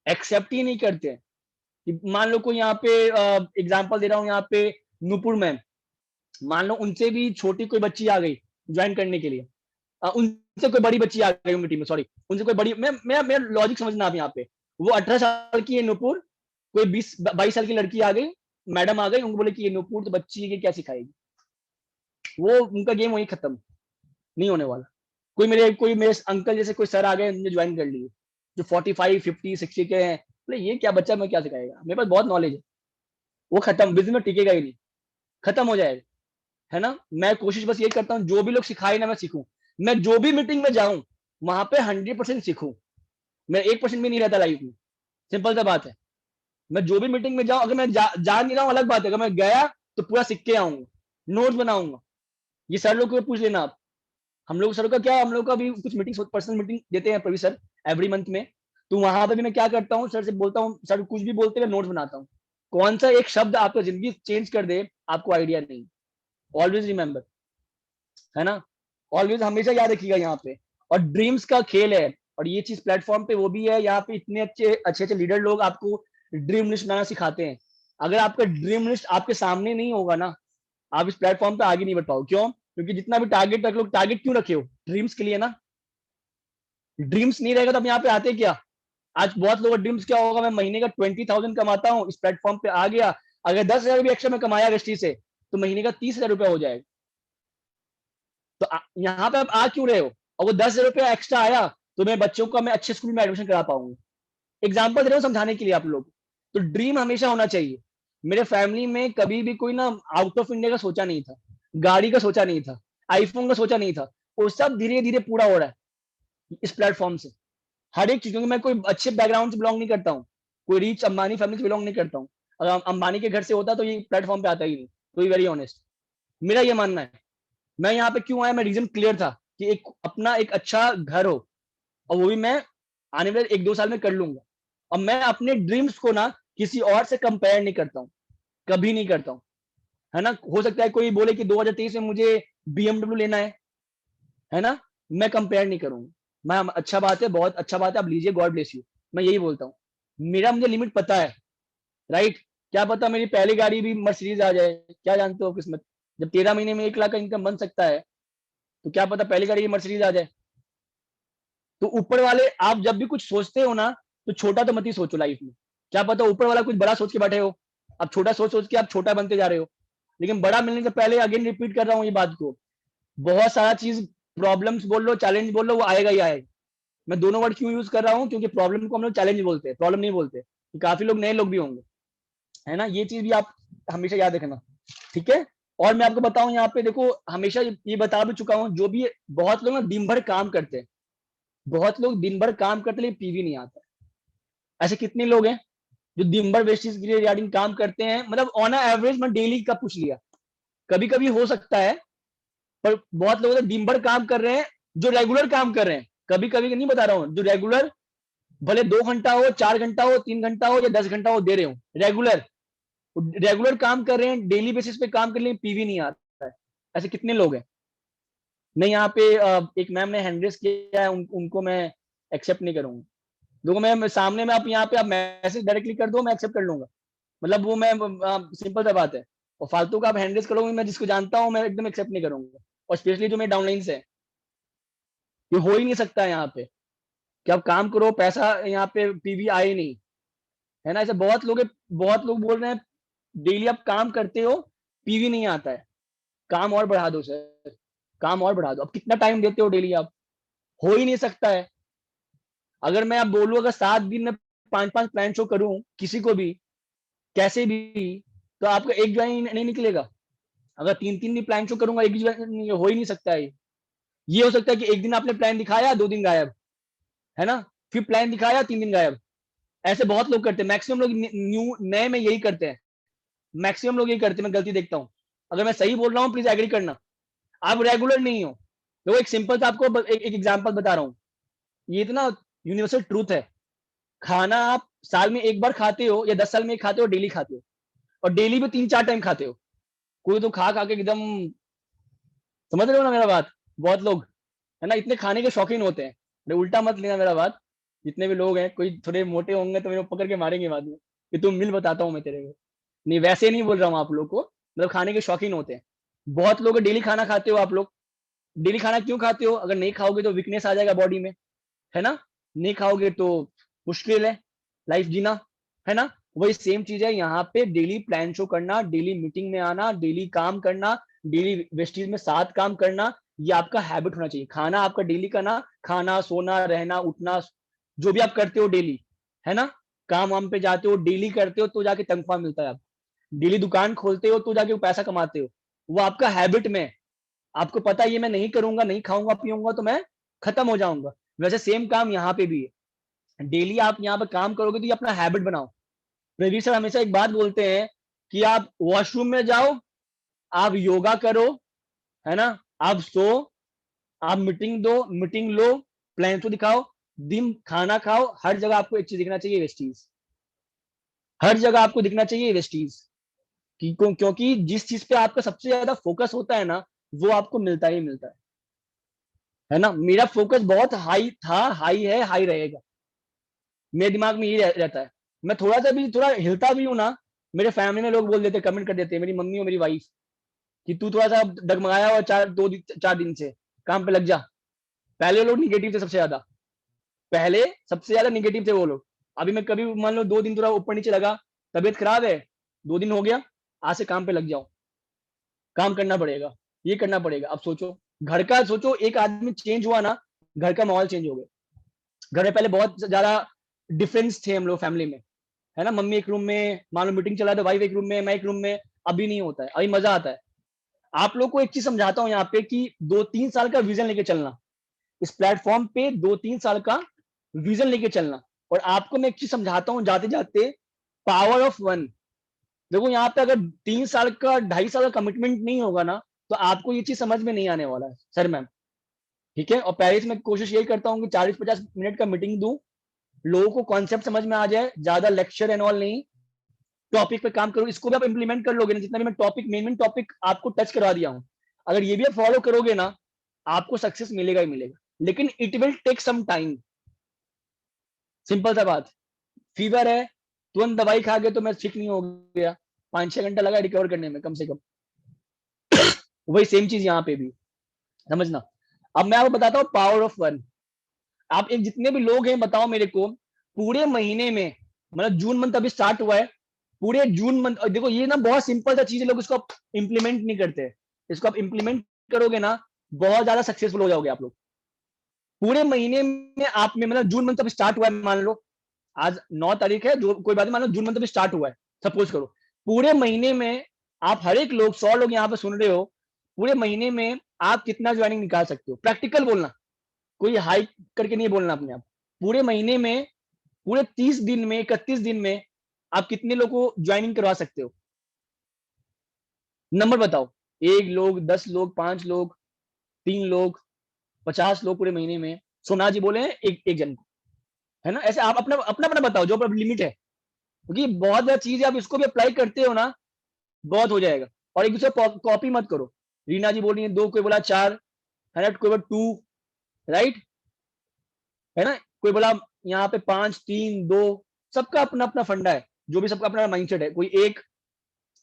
एक्सेप्ट ही नहीं करते हैं। मान लो कोई यहाँ पे एग्जांपल दे रहा हूँ, यहाँ पे नूपुर मैम, मान लो उनसे भी छोटी कोई बच्ची आ गई ज्वाइन करने के लिए, उनसे कोई बड़ी बच्ची आ गई उनकी टीम में, सॉरी, उनसे कोई बड़ी, मैं मेरा लॉजिक समझना आप यहाँ पे। वो 18 साल की है नूपुर, कोई 20-22 साल की लड़की आ गई, मैडम आ गई, उनको बोले कि ये नूपुर तो बच्ची है, ये क्या सिखाएगी। वो उनका गेम वही खत्म, नहीं होने वाला। कोई मेरे अंकल जैसे कोई सर आ गए, उन्होंने ज्वाइन कर लिए, जो 45, 50, 60 के हैं, बोले ये क्या बच्चा, मैं क्या सिखाएगा, मेरे पास बहुत नॉलेज है। वो खत्म, बिजनेस में टिकेगा ही नहीं, खत्म हो जाएगा, है ना। मैं कोशिश बस ये करता हूँ, जो भी लोग सिखाए ना मैं सीखूं। मैं जो भी मीटिंग में जाऊं, वहां पे 100% सीखूं। मेरा 1% भी नहीं रहता लाइफ में। सिंपल सा बात है। मैं जो भी मीटिंग में जाऊं, अगर मैं जा नहीं रहा हूं अलग बात है, अगर मैं गया तो पूरा सीख के आऊंगा, नोट्स बनाऊंगा। ये सर लोग को पूछ लेना आप। हम लोग सर का क्या, हम लोग का भी कुछ मीटिंग, पर्सनल मीटिंग देते हैं प्रवी सर एवरी मंथ में। तो वहां पे भी मैं क्या करता हूँ, सर से बोलता हूँ, सर कुछ भी बोलते हुए नोट्स बनाता हूँ। कौन सा एक शब्द आपका जिंदगी चेंज कर दे, आपको आइडिया नहीं। ऑलवेज रिमेंबर, है ना। ऑलवेज हमेशा याद रखिएगा यहाँ पे। और ड्रीम्स का खेल है, और ये चीज प्लेटफॉर्म पे वो भी है, यहाँ पे इतने अच्छे अच्छे अच्छे लीडर लोग आपको ड्रीम लिस्ट बनाना सिखाते हैं। अगर आपका ड्रीम लिस्ट आपके सामने नहीं होगा ना, आप इस प्लेटफॉर्म पे आगे नहीं बढ़ पाओ। क्यों? क्योंकि जितना भी टारगेट रख लो, टारगेट क्यों रखे हो? ड्रीम्स के लिए ना। ड्रीम्स नहीं रहेगा तो हम यहाँ पे आते क्या? आज बहुत लोगों का ड्रीम्स क्या होगा, मैं महीने का 20,000 कमाता हूँ, इस प्लेटफॉर्म पे आ गया, अगर 10,000 भी एक्स्ट्रा में कमाया गस्ती से, तो महीने का 30,000 रुपया हो जाएगा। तो यहाँ पे आप आ क्यों रहे हो? और वो 10,000 रुपया एक्स्ट्रा आया तो मेरे बच्चों का मैं अच्छे स्कूल में एडमिशन करा पाऊंगा। एग्जाम्पल दे रहा हूँ समझाने के लिए आप लोग। तो ड्रीम हमेशा होना चाहिए। मेरे फैमिली में कभी भी कोई ना आउट ऑफ इंडिया का सोचा नहीं था, गाड़ी का सोचा नहीं था, आईफोन का सोचा नहीं था। वो सब धीरे धीरे पूरा हो रहा है इस प्लेटफॉर्म से। हर एक चीज, क्योंकि मैं कोई अच्छे बैकग्राउंड से बिलोंग नहीं करता हूँ, कोई रिच अंबानी फैमिली से बिलोंग नहीं करता हूँ। अगर अंबानी के घर से होता तो ये प्लेटफॉर्म पे आता ही नहीं। तो वेरी ऑनेस्ट, मेरा ये मानना है। मैं यहाँ पे क्यों आया, मैं रीजन क्लियर था कि एक अपना एक अच्छा घर हो, और वो भी मैं आने वाले 1-2 साल में कर लूंगा। और मैं अपने ड्रीम्स को ना किसी और से कंपेयर नहीं करता हूँ, कभी नहीं करता हूँ, है ना। हो सकता है कोई बोले कि 2023 में मुझे BMW लेना है ना। मैं कंपेयर नहीं करूंगा। मैं, अच्छा बात है, बहुत अच्छा बात है, आप लीजिए, गॉड ब्लेस यू। मैं यही बोलता हूँ। मेरा मुझे लिमिट पता है, राइट। क्या पता मेरी पहली गाड़ी भी मर्सिडीज आ जाए, क्या जानते हो किस्मत। जब 13 महीने में 1 लाख का इनकम बन सकता है, तो क्या पता पहली गाड़ी की मर्सिडीज आ जाए। तो ऊपर वाले, आप जब भी कुछ सोचते हो ना, तो छोटा तो मत ही सोचो लाइफ में। क्या पता ऊपर वाला कुछ बड़ा सोच के बैठे हो, आप छोटा सोच सोच के आप छोटा बनते जा रहे हो। लेकिन बड़ा मिलने से पहले, अगेन रिपीट कर रहा हूँ ये बात को, बहुत सारा चीज, प्रॉब्लम्स बोल लो, चैलेंज बोल लो, वो आएगा ही आएगा। मैं दोनों वर्ड क्यों यूज कर रहा हूँ, क्योंकि प्रॉब्लम को हम लोग चैलेंज बोलते हैं, प्रॉब्लम नहीं बोलते। काफी लोग नए लोग भी होंगे, है ना। ये चीज भी आप हमेशा याद रखना, ठीक है। और मैं आपको बताऊं, यहाँ पे देखो, हमेशा ये बता भी चुका हूँ, जो भी बहुत लोग ना दिन भर काम करते हैं, बहुत लोग दिन भर काम करते, लेकिन पीवी नहीं आता। ऐसे कितने लोग हैं जो दिन भर वेस्टेज के लिए रिगार्डिंग काम करते हैं, मतलब ऑन एवरेज मैं डेली का पूछ लिया, कभी कभी हो सकता है, पर बहुत लोग तो दिन भर काम कर रहे हैं, जो रेगुलर काम कर रहे हैं। कभी कभी नहीं बता रहा हूँ, जो रेगुलर, भले 2 घंटा हो, 4 घंटा हो, 3 घंटा हो, या 10 घंटा हो, दे रहे हो रेगुलर, रेगुलर काम कर रहे हैं, डेली बेसिस पे काम कर रहे हैं, पीवी नहीं आता है। ऐसे कितने लोग हैं। नहीं, यहाँ पे एक मैम ने हैंड रेस किया है, उनको मैं एक्सेप्ट नहीं करूंगा। देखो, मैं सामने में, आप यहाँ पे आप मैसेज डायरेक्टली कर दो, मैं एक्सेप्ट कर लूंगा। मतलब वो मैं, सिंपल सा बात है। और फालतू का आप हैंड रेस करोगे, मैं जिसको जानता हूँ मैं एकदम एक्सेप्ट नहीं करूंगा। और स्पेशली जो मेरे डाउनलाइन है, ये हो ही नहीं सकता है यहाँ पे कि आप काम करो, पैसा यहाँ पे पीवी आए नहीं, है ना। ऐसे बहुत लोग बहुत लोग बोल रहे हैं, डेली आप काम करते हो, पीवी नहीं आता है। काम और बढ़ा दो सर, काम और बढ़ा दो। अब कितना टाइम देते हो डेली आप? हो ही नहीं सकता है। अगर मैं आप बोलूँ, अगर 7 दिन में 5-5 प्लान शो करूं किसी को भी, कैसे भी, तो आपका एक ज्वाइन नहीं निकलेगा। अगर 3-3 दिन प्लान शो करूंगा, एक भी ज्वाइन हो ही नहीं सकता है। ये हो सकता है कि एक दिन आपने प्लान दिखाया, 2 दिन गायब, है ना। फिर प्लान दिखाया, 3 दिन गायब। ऐसे बहुत लोग करते हैं, मैक्सिमम लोग न्यू नए में यही करते हैं। मैक्सिमम लोग यही करते हैं, मैं गलती देखता हूँ। अगर मैं सही बोल रहा हूँ, प्लीज एग्री करना। आप रेगुलर नहीं हो। तो एक सिंपल सा आपको एक एग्जांपल बता रहा हूँ। ये इतना यूनिवर्सल ट्रूथ है। खाना आप साल में एक बार खाते हो, या 10 साल में एक खाते हो, डेली खाते हो, और डेली में 3-4 टाइम खाते हो। कोई तो खा खा के एकदम, समझ रहे हो ना मेरा बात। बहुत लोग, है ना, इतने खाने के शौकीन होते हैं। अरे उल्टा मत लेना मेरा बात। जितने भी लोग हैं, कोई थोड़े मोटे होंगे तो मेरे को पकड़ के मारेंगे बाद में कि तुम मिल बताता हूँ मैं तेरे को। नहीं, वैसे नहीं बोल रहा हूँ आप लोग को, मतलब खाने के शौकीन होते हैं। बहुत लोग डेली खाना खाते हो आप लोग। डेली खाना क्यों खाते हो? अगर नहीं खाओगे तो वीकनेस आ जाएगा बॉडी में, है ना। नहीं खाओगे तो मुश्किल है लाइफ जीना, है ना। वही सेम चीज है यहाँ पे, डेली प्लान शो करना, डेली मीटिंग में आना, डेली काम करना, डेली वेस्टीज में साथ काम करना, ये आपका हैबिट होना चाहिए। खाना आपका डेली का ना, खाना, सोना, रहना, उठना, जो भी आप करते हो डेली, है ना। काम वाम पे जाते हो, डेली करते हो, तो जाके तनख्वाह मिलता है आपको। डेली दुकान खोलते हो, तो जाके वो पैसा कमाते हो। वो आपका हैबिट में, आपको पता है ये मैं नहीं करूंगा, नहीं खाऊंगा पीऊंगा तो मैं खत्म हो जाऊंगा। वैसे सेम काम यहाँ पे भी है। डेली आप यहाँ पे काम करोगे तो ये अपना हैबिट बनाओ। रवि सर हमेशा एक बात बोलते हैं कि आप वॉशरूम में जाओ, आप योगा करो, है ना, आप सो, आप मीटिंग दो, मीटिंग लो, प्लान तो दिखाओ, दिन खाना खाओ, हर जगह आपको एक चीज दिखना चाहिए, वेस्टीज। हर जगह आपको दिखना चाहिए वेस्टीज, क्योंकि जिस चीज पे आपका सबसे ज्यादा फोकस होता है ना, वो आपको मिलता ही मिलता है ना। मेरा फोकस बहुत हाई था, हाई है, हाई रहेगा। मेरे दिमाग में ये रहता है। मैं थोड़ा सा भी थोड़ा हिलता भी हूं ना, मेरे फैमिली में लोग बोल देते, कमेंट कर देते हैं, मेरी मम्मी और मेरी वाइफ, कि तू थोड़ा सा डगमगाया हुआ 4 दिन से, काम पे लग जा। पहले लोग निगेटिव थे सबसे ज्यादा, पहले सबसे ज्यादा निगेटिव थे वो लोग। अभी मैं कभी मान लो 2 दिन थोड़ा ऊपर नीचे लगा, तबीयत खराब है, 2 दिन हो गया, आज से काम पे लग जाओ, काम करना पड़ेगा, ये करना पड़ेगा। अब सोचो, घर का सोचो, एक आदमी चेंज हुआ ना, घर का माहौल चेंज हो गया। घर में पहले बहुत ज्यादा डिफरेंस थे हम लोग फैमिली में, है ना। मम्मी एक रूम में, मान लो मीटिंग चला तो वाइफ एक रूम में, मैं एक रूम में। अभी नहीं होता है, अभी मजा आता है। आप लोग को एक चीज समझाता हूँ यहाँ पे कि 2-3 साल का विजन लेके चलना, इस प्लेटफॉर्म पे 2-3 साल का विजन लेके चलना। और आपको मैं एक चीज समझाता हूँ जाते जाते, पावर ऑफ वन। देखो यहाँ पे अगर 3 साल का 2.5 साल का कमिटमेंट नहीं होगा ना, तो आपको ये चीज समझ में नहीं आने वाला है सर मैम। ठीक है, और पेरिस में कोशिश यही करता हूँ कि 40-50 मिनट का मीटिंग दूं, लोगों को कॉन्सेप्ट समझ में आ जाए, ज्यादा लेक्चर एंड ऑल नहीं, टॉपिक पे काम करो। इसको भी आप इंप्लीमेंट कर लोगे ना, जितना भी मैं टॉपिक, मेन टॉपिक आपको टच करवा दिया हूँ, अगर ये भी आप फॉलो करोगे ना, आपको सक्सेस मिलेगा ही मिलेगा। लेकिन it will take some time, simple सा बात। फीवर है, तुरंत दवाई खा के तो मैं ठीक नहीं हो गया, 5-6 घंटा लगा रिकवर करने में कम से कम। वही सेम चीज यहाँ पे भी, समझना। अब मैं आपको बताता हूँ पावर ऑफ वन। आप एक जितने भी लोग हैं बताओ मेरे को, पूरे महीने में, मतलब जून मंथ अभी स्टार्ट हुआ है, पूरे जून मंथ, और देखो ये ना बहुत सिंपल सा चीज है, लोग इसको इंप्लीमेंट नहीं करते। इसको आप इंप्लीमेंट करोगे ना, बहुत ज्यादा सक्सेसफुल हो जाओगे आप लोग। पूरे महीने में आप में, मतलब जून मंथ अभी स्टार्ट हुआ है, मान लो आज 9 तारीख है, जो कोई बात नहीं, मान लो जून मंथ अभी स्टार्ट हुआ है, सपोज करो। पूरे महीने में आप हर एक लोग, 100 लोग यहाँ पे सुन रहे हो, पूरे महीने में आप कितना ज्वाइनिंग निकाल सकते हो? प्रैक्टिकल बोलना, कोई हाई करके नहीं बोलना अपने आप। पूरे महीने में, पूरे 30 दिन में, 31 दिन में आप कितने लोगों को ज्वाइनिंग करवा सकते हो? नंबर बताओ। 1 लोग, 10 लोग, 5 लोग, 3 लोग, 50 लोग पूरे महीने में। सोना जी बोले हैं एक जन को, है ना। ऐसे आप अपना अपना अपना बताओ जो लिमिट है, क्योंकि बहुत ज्यादा चीज है, आप इसको भी अप्लाई करते हो ना, बहुत हो जाएगा। और एक दूसरे कॉपी मत करो। रीना जी बोल रही है 2, कोई बोला 4, है ना, कोई बोला 2, राइट, है ना, कोई बोला यहाँ पे 5, 3, 2। सबका अपना अपना फंडा है, जो भी सबका अपना माइंडसेट है, कोई एक।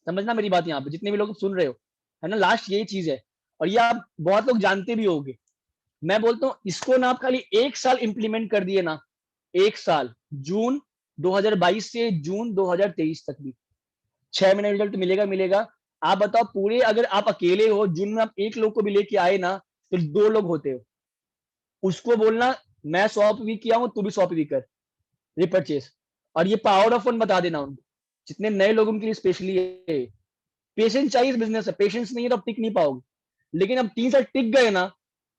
समझना मेरी बात, यहाँ पे जितने भी लोग सुन रहे हो, है ना, लास्ट यही चीज है। और ये आप बहुत लोग जानते भी होंगे। मैं बोलता हूँ इसको ना, आप खाली 1 साल इंप्लीमेंट कर दिए ना, 1 साल, जून 2022 से जून 2023 तक भी 6 महीने रिजल्ट मिलेगा मिलेगा। आप बताओ, पूरे अगर आप अकेले हो, जून में आप एक लोग को भी लेके आए ना, तो 2 लोग होते हो। उसको बोलना मैं 100 भी किया हूं, तू भी 100 भी कर, रिपर्चेस। और ये पावर ऑफ वन बता देना उनको, जितने नए लोगों के लिए स्पेशली है। पेशेंस चाहिए इस बिजनेस है, पेशेंस नहीं है तो आप टिक नहीं पाओगे। लेकिन अब 3 साल टिक गए ना,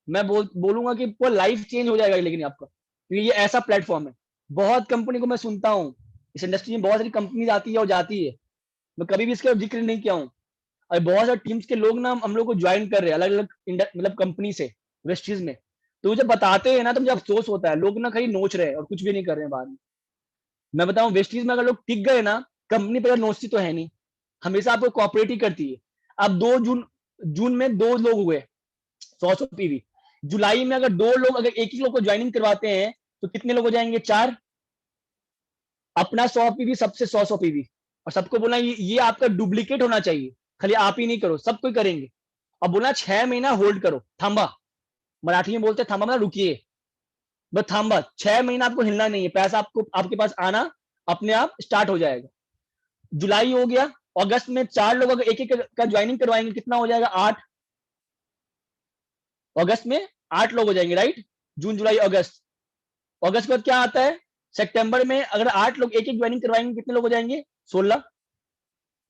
मैं बोलूंगा कि पूरा लाइफ चेंज हो जाएगा। लेकिन आपका, क्योंकि ये ऐसा प्लेटफॉर्म है। बहुत कंपनी को मैं सुनता हूँ, इस इंडस्ट्री में बहुत सारी कंपनी आती है और जाती है, मैं कभी भी इसका जिक्र नहीं किया हूँ। और बहुत सारे टीम्स के लोग ना हम लोग को ज्वाइन कर रहे हैं अलग अलग मतलब कंपनी से, वेस्टीज में। तो जब बताते हैं ना, तो मुझे अफसोस होता है, लोग ना खाली नोच रहे हैं और कुछ भी नहीं कर रहे हैं बाद में। मैं बताऊं, वेस्टीज में अगर लोग टिक गए ना, कंपनी पर नोचती तो है नहीं, हमेशा आपको कॉपरेट ही करती है। अब 2 जून, जून में 2 लोग हुए 100 पीवी। जुलाई में अगर 2 लोग, अगर एक ही लोग को ज्वाइनिंग करवाते हैं, तो कितने लोग हो जाएंगे? 4। अपना 100 पीवी, सबसे 100 पीवी, और सबको बोला ये आपका डुप्लीकेट होना चाहिए, खाली आप ही नहीं करो, सब कोई करेंगे। और बोला 6 महीना होल्ड करो, थांबा। मराठी में बोलते थांबा मतलब रुकिए, बस थांबा। 6 महीना आपको हिलना नहीं है, पैसा आपको आपके पास आना अपने आप स्टार्ट हो जाएगा। जुलाई हो गया, अगस्त में 4 लोग अगर एक एक का ज्वाइनिंग करवाएंगे, कितना हो जाएगा? 8। अगस्त में 8 लोग हो जाएंगे, राइट। जून जुलाई अगस्त, अगस्त के बाद क्या आता है? सितंबर में अगर 8 लोग एक एक ज्वाइनिंग करवाएंगे, कितने लोग हो जाएंगे? 16।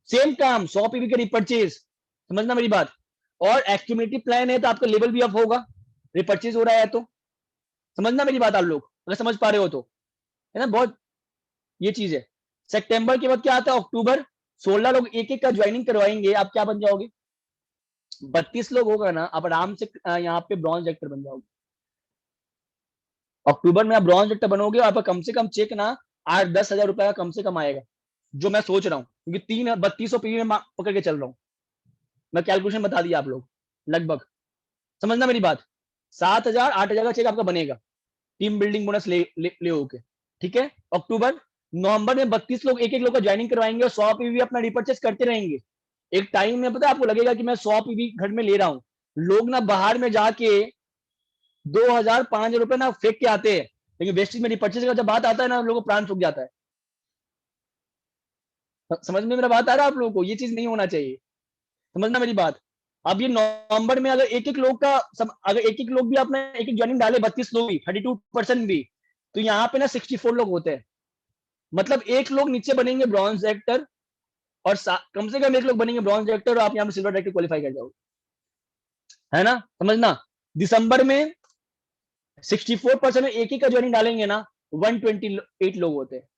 सेम काम, 100 पीवी का रिपर्चेज। समझना मेरी बात। और एक्टिविटी प्लान है तो आपका लेवल भी अप होगा, रिपर्चेज हो रहा है तो। समझना मेरी बात आप लोग, अगर समझ पा रहे हो तो, है ना, बहुत ये चीज है। सितंबर के बाद क्या आता है, अक्टूबर, 16 लोग एक एक का ज्वाइनिंग करवाएंगे, आप क्या बन जाओगे, 32 लोग होगा ना, आप आराम से यहाँ पे ब्रॉन्ज डायरेक्टर बन जाओगे। अक्टूबर में आप ब्रॉन्ज डायरेक्टर बनोगे, आपका कम से कम चेक ना 8-10 हजार रुपए का कम से कम आएगा, जो मैं सोच रहा हूँ, क्योंकि 3200 पीवी में पकड़ के चल रहा हूँ मैं, कैलकुलेशन बता दिया आप लोग लगभग, समझना मेरी बात। 7,000-8,000 का चेक आपका बनेगा, टीम बिल्डिंग बोनस ले होके, ठीक है। अक्टूबर नवंबर में 32 लोग एक एक लोग का ज्वाइनिंग करवाएंगे और 100 पीवी अपना रिपर्चेस करते रहेंगे। एक टाइम में पता है आपको लगेगा कि मैं 100 पीवी घर में ले रहा हूँ, लोग ना बाहर में जाके 2,000-5,000 रुपए ना फेंक के आते हैं, लेकिन वेस्टेज में रिपर्चेस का जब बात आता है ना, लोगों को प्राण सूख जाता है। समझ में मेरा बात आ रहा है आप लोगों को, ये चीज नहीं होना चाहिए, समझना मेरी बात। अब ये नवंबर में अगर एक एक लोग का अगर एक एक लोग भी अपना एक एक ज्वाइनिंग डाले, 32 लोग भी, 32% भी, तो यहाँ पे ना 64 लोग होते हैं, मतलब एक लोग नीचे बनेंगे ब्रॉन्ज डायरेक्टर, और कम से कम एक लोग बनेंगे ब्रॉन्ज डायरेक्टर, और आप यहाँ पे सिल्वर डायरेक्टर क्वालिफाई कर जाओगे, है ना, समझना। दिसंबर में 64% में एक ही का ज्वाइनिंग डालेंगे ना, 128 लोग होते हैं,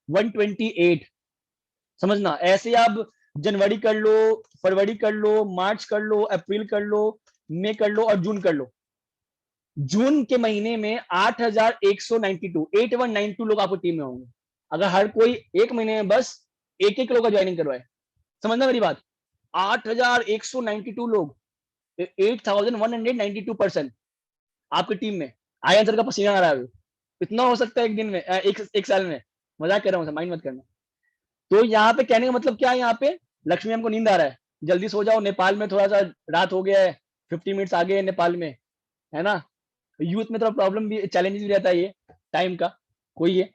128, समझना। ऐसे आप जनवरी कर लो, फरवरी कर लो, मार्च कर लो, अप्रैल कर लो, मई कर लो, और जून कर लो। जून के महीने में 8,192 लोग आपकी टीम में होंगे, अगर हर कोई एक महीने में बस एक एक लोग का ज्वाइनिंग करवाए, समझना मेरी बात। 8,192 लोग, 8,192% आपकी टीम में। आयन सर का पसीना आ रहा है, इतना हो सकता है एक दिन में, एक साल में, मजाक कर रहा हूँ, माइंड मत करना। तो यहाँ पे कहने का मतलब क्या है, यहाँ पे लक्ष्मी मैम को नींद आ रहा है, जल्दी सो जाओ, नेपाल में थोड़ा सा रात हो गया है, 50 मिनट्स आगे है नेपाल में, है ना। यूथ में थोड़ा प्रॉब्लम भी, चैलेंजेस भी रहता है ये टाइम का, कोई है।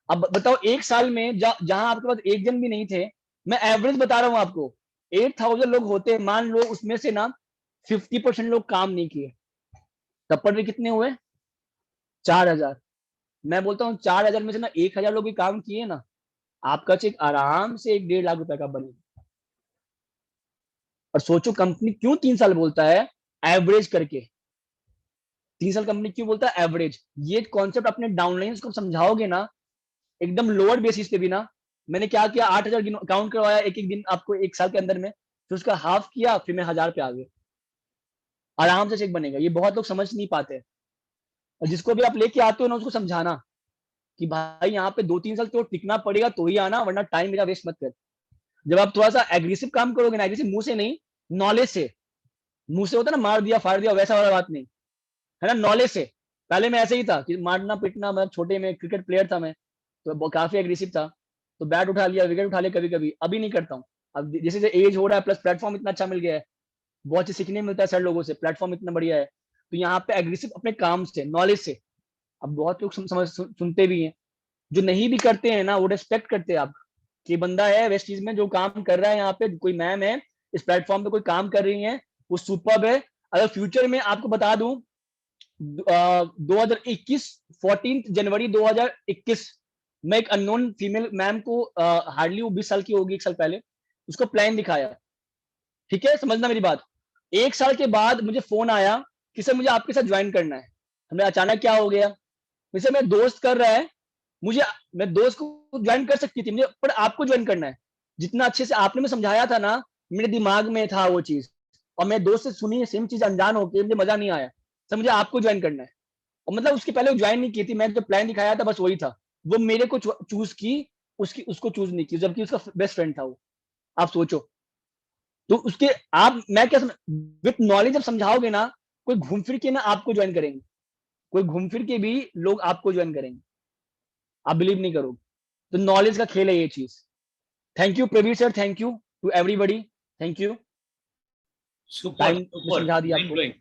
अब बताओ एक साल में जहां आपके पास एक जन भी नहीं थे, मैं एवरेज बता रहा हूँ आपको, 8,000 लोग होते, मान लो उसमें से ना 50% लोग काम नहीं किए, तब पर भी कितने हुए, 4,000। मैं बोलता हूँ 4,000 में से ना 1,000 लोग भी काम किए ना, आपका चेक आराम से 1-1.5 लाख रुपए का बनेगा। और सोचो कंपनी क्यों 3 साल बोलता है एवरेज करके, 3 साल कंपनी क्यों बोलता है एवरेज, ये कॉन्सेप्ट अपने डाउनलाइन को समझाओगे ना, एकदम लोअर बेसिस पे भी ना। मैंने क्या किया, 8,000 काउंट करवाया एक एक दिन आपको एक साल के अंदर में, फिर उसका हाफ किया, फिर मैं 1,000 पे आ गया, आराम से चेक बनेगा। ये बहुत लोग समझ नहीं पाते, और जिसको भी आप लेके आते हो ना, उसको समझाना कि भाई यहाँ पे 2-3 साल तो टिकना पड़ेगा, तो ही आना, वरना टाइम मेरा वेस्ट मत कर। जब आप थोड़ा सा एग्रेसिव काम करोगे ना, एग्रेसिव मुंह से नहीं, नॉलेज से, मुंह से होता है ना मार दिया फाड़ दिया, वैसा वाला बात नहीं, है ना, नॉलेज से। पहले मैं ऐसे ही था कि मारना पीटना, मतलब छोटे में क्रिकेट प्लेयर था मैं, तो काफी एग्रेसिव था, तो बैट उठा लिया, विकेट उठा लिया कभी कभी, अभी नहीं करता हूँ। अब जैसे जैसे एज हो रहा है, प्लस प्लेटफॉर्म इतना अच्छा मिल गया है, बहुत चीज सीखने मिलता है सर लोगों से, प्लेटफॉर्म इतना बढ़िया है, तो यहाँ पे एग्रेसिव अपने काम से, नॉलेज से। अब बहुत लोग सुनते भी हैं, जो नहीं भी करते हैं ना, वो रिस्पेक्ट करते हैं आप, कि बंदा है वेस्ट चीज में जो काम कर रहा है, यहाँ पे कोई मैम है इस प्लेटफॉर्म पे कोई काम कर रही है, वो सुपर्ब है। अगर फ्यूचर में आपको बता दूं, 2021 14 जनवरी 2021 मैं एक अननोन फीमेल मैम को, हार्डली वो 20 साल की होगी, एक साल पहले, उसको प्लान दिखाया, ठीक है, समझना मेरी बात। एक साल के बाद मुझे फोन आया कि सर मुझे आपके साथ ज्वाइन करना है। हमें अचानक क्या हो गया, वैसे मेरा दोस्त कर रहा है, मुझे, मैं दोस्त को ज्वाइन कर सकती थी मुझे, पर आपको ज्वाइन करना है। जितना अच्छे से आपने मैं समझाया था ना, मेरे दिमाग में था वो चीज, और मैं दोस्त से सुनी सेम चीज अनजान होकर मुझे मजा नहीं आया, सर मुझे आपको ज्वाइन करना है। और मतलब उसके पहले वो ज्वाइन नहीं की थी, मैं जो प्लान दिखाया था बस वही था, वो मेरे को चूज की, उसकी उसको चूज नहीं की, जबकि उसका बेस्ट फ्रेंड था वो। आप सोचो, तो उसके, आप मैं क्या विथ नॉलेज जब समझाओगे ना, कोई घूम फिर के ना आपको ज्वाइन करेंगे, कोई घूम फिर के भी लोग आपको ज्वाइन करेंगे, आप बिलीव नहीं करोगे। तो नॉलेज का खेल है ये चीज। Thank you Praveer sir, thank you to everybody, thank you, super time में सुपर, समझा दिया माइंड आपको। ब्लोइंग।